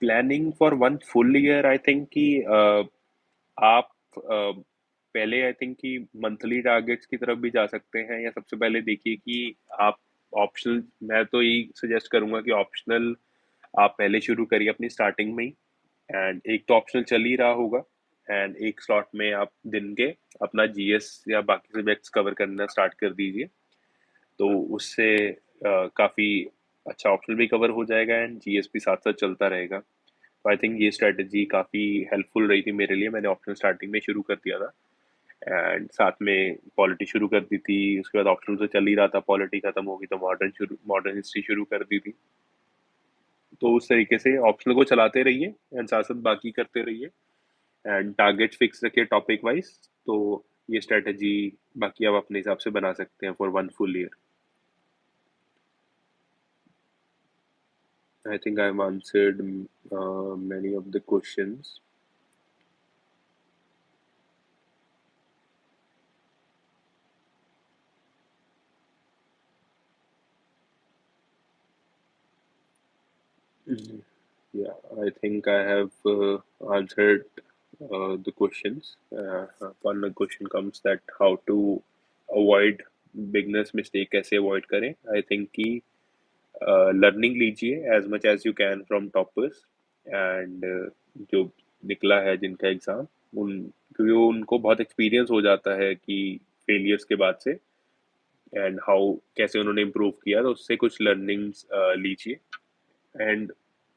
Planning for one full year I think कि आप पहले आई थिंक कि मंथली टारगेट्स की तरफ भी जा सकते हैं, या सबसे पहले देखिए कि आप ऑप्शनल, मैं तो यही सजेस्ट करूंगा कि ऑप्शनल आप पहले शुरू करिए अपनी स्टार्टिंग में ही। एंड एक तो ऑप्शनल चल ही रहा होगा एंड एक स्लॉट में आप दिन के अपना जीएस या बाकी सब्जेक्ट्स कवर करना स्टार्ट कर दीजिए। तो उससे काफ़ी अच्छा ऑप्शनल भी कवर हो जाएगा एंड जीएस भी साथ साथ चलता रहेगा। तो आई थिंक ये स्ट्रैटेजी काफ़ी हेल्पफुल रही थी मेरे लिए। मैंने ऑप्शनल स्टार्टिंग में शुरू कर दिया था एंड साथ में पॉलिटी शुरू कर दी थी। उसके बाद ऑप्शनल तो चल ही रहा था, पॉलिटी खत्म हो गई तो मॉडर्न हिस्ट्री शुरू कर दी थी। तो उस तरीके से ऑप्शनल को चलाते रहिए एंड साथ साथ बाकी करते रहिए एंड टारगेट फिक्स रखिए टॉपिक वाइज। तो ये स्ट्रैटेजी बाकी आप अपने हिसाब से बना सकते हैं for one full year. I think I've answered many of the questions. Mhm. Yeah, I think I have answered the questions. One question comes that how to avoid beginners mistake, कैसे avoid करें? I think कि learning लीजिए as much as you can from toppers and जो निकला है जिनका exam, उन क्योंकि वो उनको बहुत एक्सपीरियंस हो जाता है कि फेलियर्स के बाद से एंड हाउ कैसे उन्होंने इम्प्रूव किया, तो उससे कुछ लर्निंग्स लीजिए एंड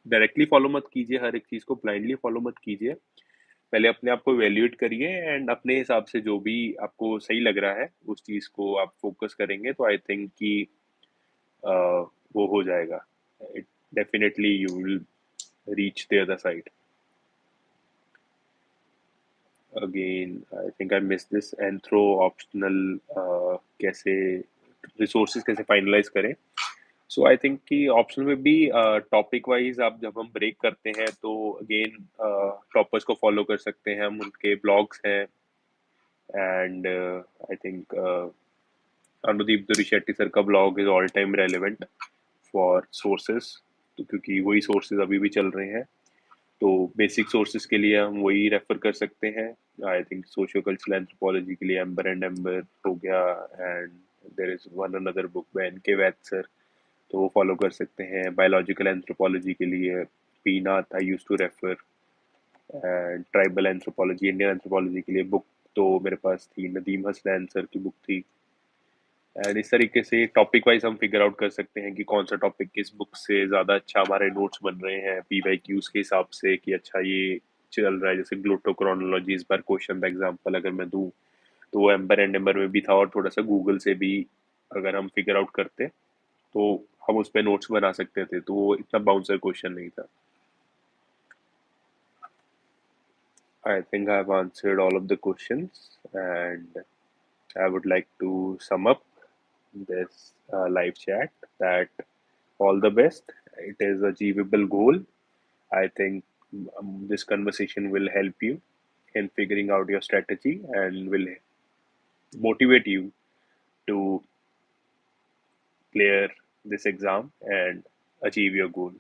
डायरेक्टली फॉलो मत कीजिए, हर एक चीज़ को ब्लाइंडली फॉलो मत कीजिए। पहले अपने आप को इवैल्यूएट करिए एंड अपने हिसाब से जो भी आपको सही लग रहा है उस चीज़ को आप फोकस करेंगे तो आई थिंक कि वो हो जाएगा। It definitely you will reach the other side. Again I think I miss this anthro optional, कैसे रिसोर्सेज कैसे फाइनलाइज करें। सो आई थिंक कि ऑप्शनल में भी टॉपिक वाइज आप जब हम ब्रेक करते हैं तो अगेन टॉपर्स को फॉलो कर सकते हैं हम, उनके ब्लॉग्स हैं एंड आई थिंक अनुदीप दुरी सर का blog is all time relevant for sources. तो क्योंकि वही सोर्सेज अभी भी चल रहे हैं, तो बेसिक सोर्सेज के लिए हम वही रेफर कर सकते हैं। I think socio cultural anthropology के लिए एम्बर एंड एम्बर हो गया and there is one another book by N K Vaid sir, तो वो फॉलो कर सकते हैं। बायोलॉजिकल एंथ्रोपोलॉजी के लिए पीनाथ I use to refer and tribal anthropology, Indian anthropology के लिए बुक तो मेरे पास थी नदीम हसनैन सर की बुक थी। एंड इस तरीके से टॉपिक वाइज हम फिगर आउट कर सकते हैं कि कौन सा टॉपिक किस बुक से ज़्यादा अच्छा हमारे नोट्स बन रहे हैं पीवाईक्यूज के हिसाब से, कि अच्छा ये चल रहा है। जैसे ग्लूटोक्रोनोलॉजी इस बार क्वेश्चन का एग्जांपल अगर मैं दूं, तो वो एम्बर एंड एम्बर में भी था, और थोड़ा सा गूगल से भी अगर हम फिगर आउट करते तो हम उस पे नोट्स बना सकते थे, तो वो इतना बाउंसर क्वेश्चन नहीं था। I think I have answered all of the questions, and I would like to sum up this live chat that all the best. It is a achievable goal. I think this conversation will help you in figuring out your strategy and will motivate you to clear this exam and achieve your goal.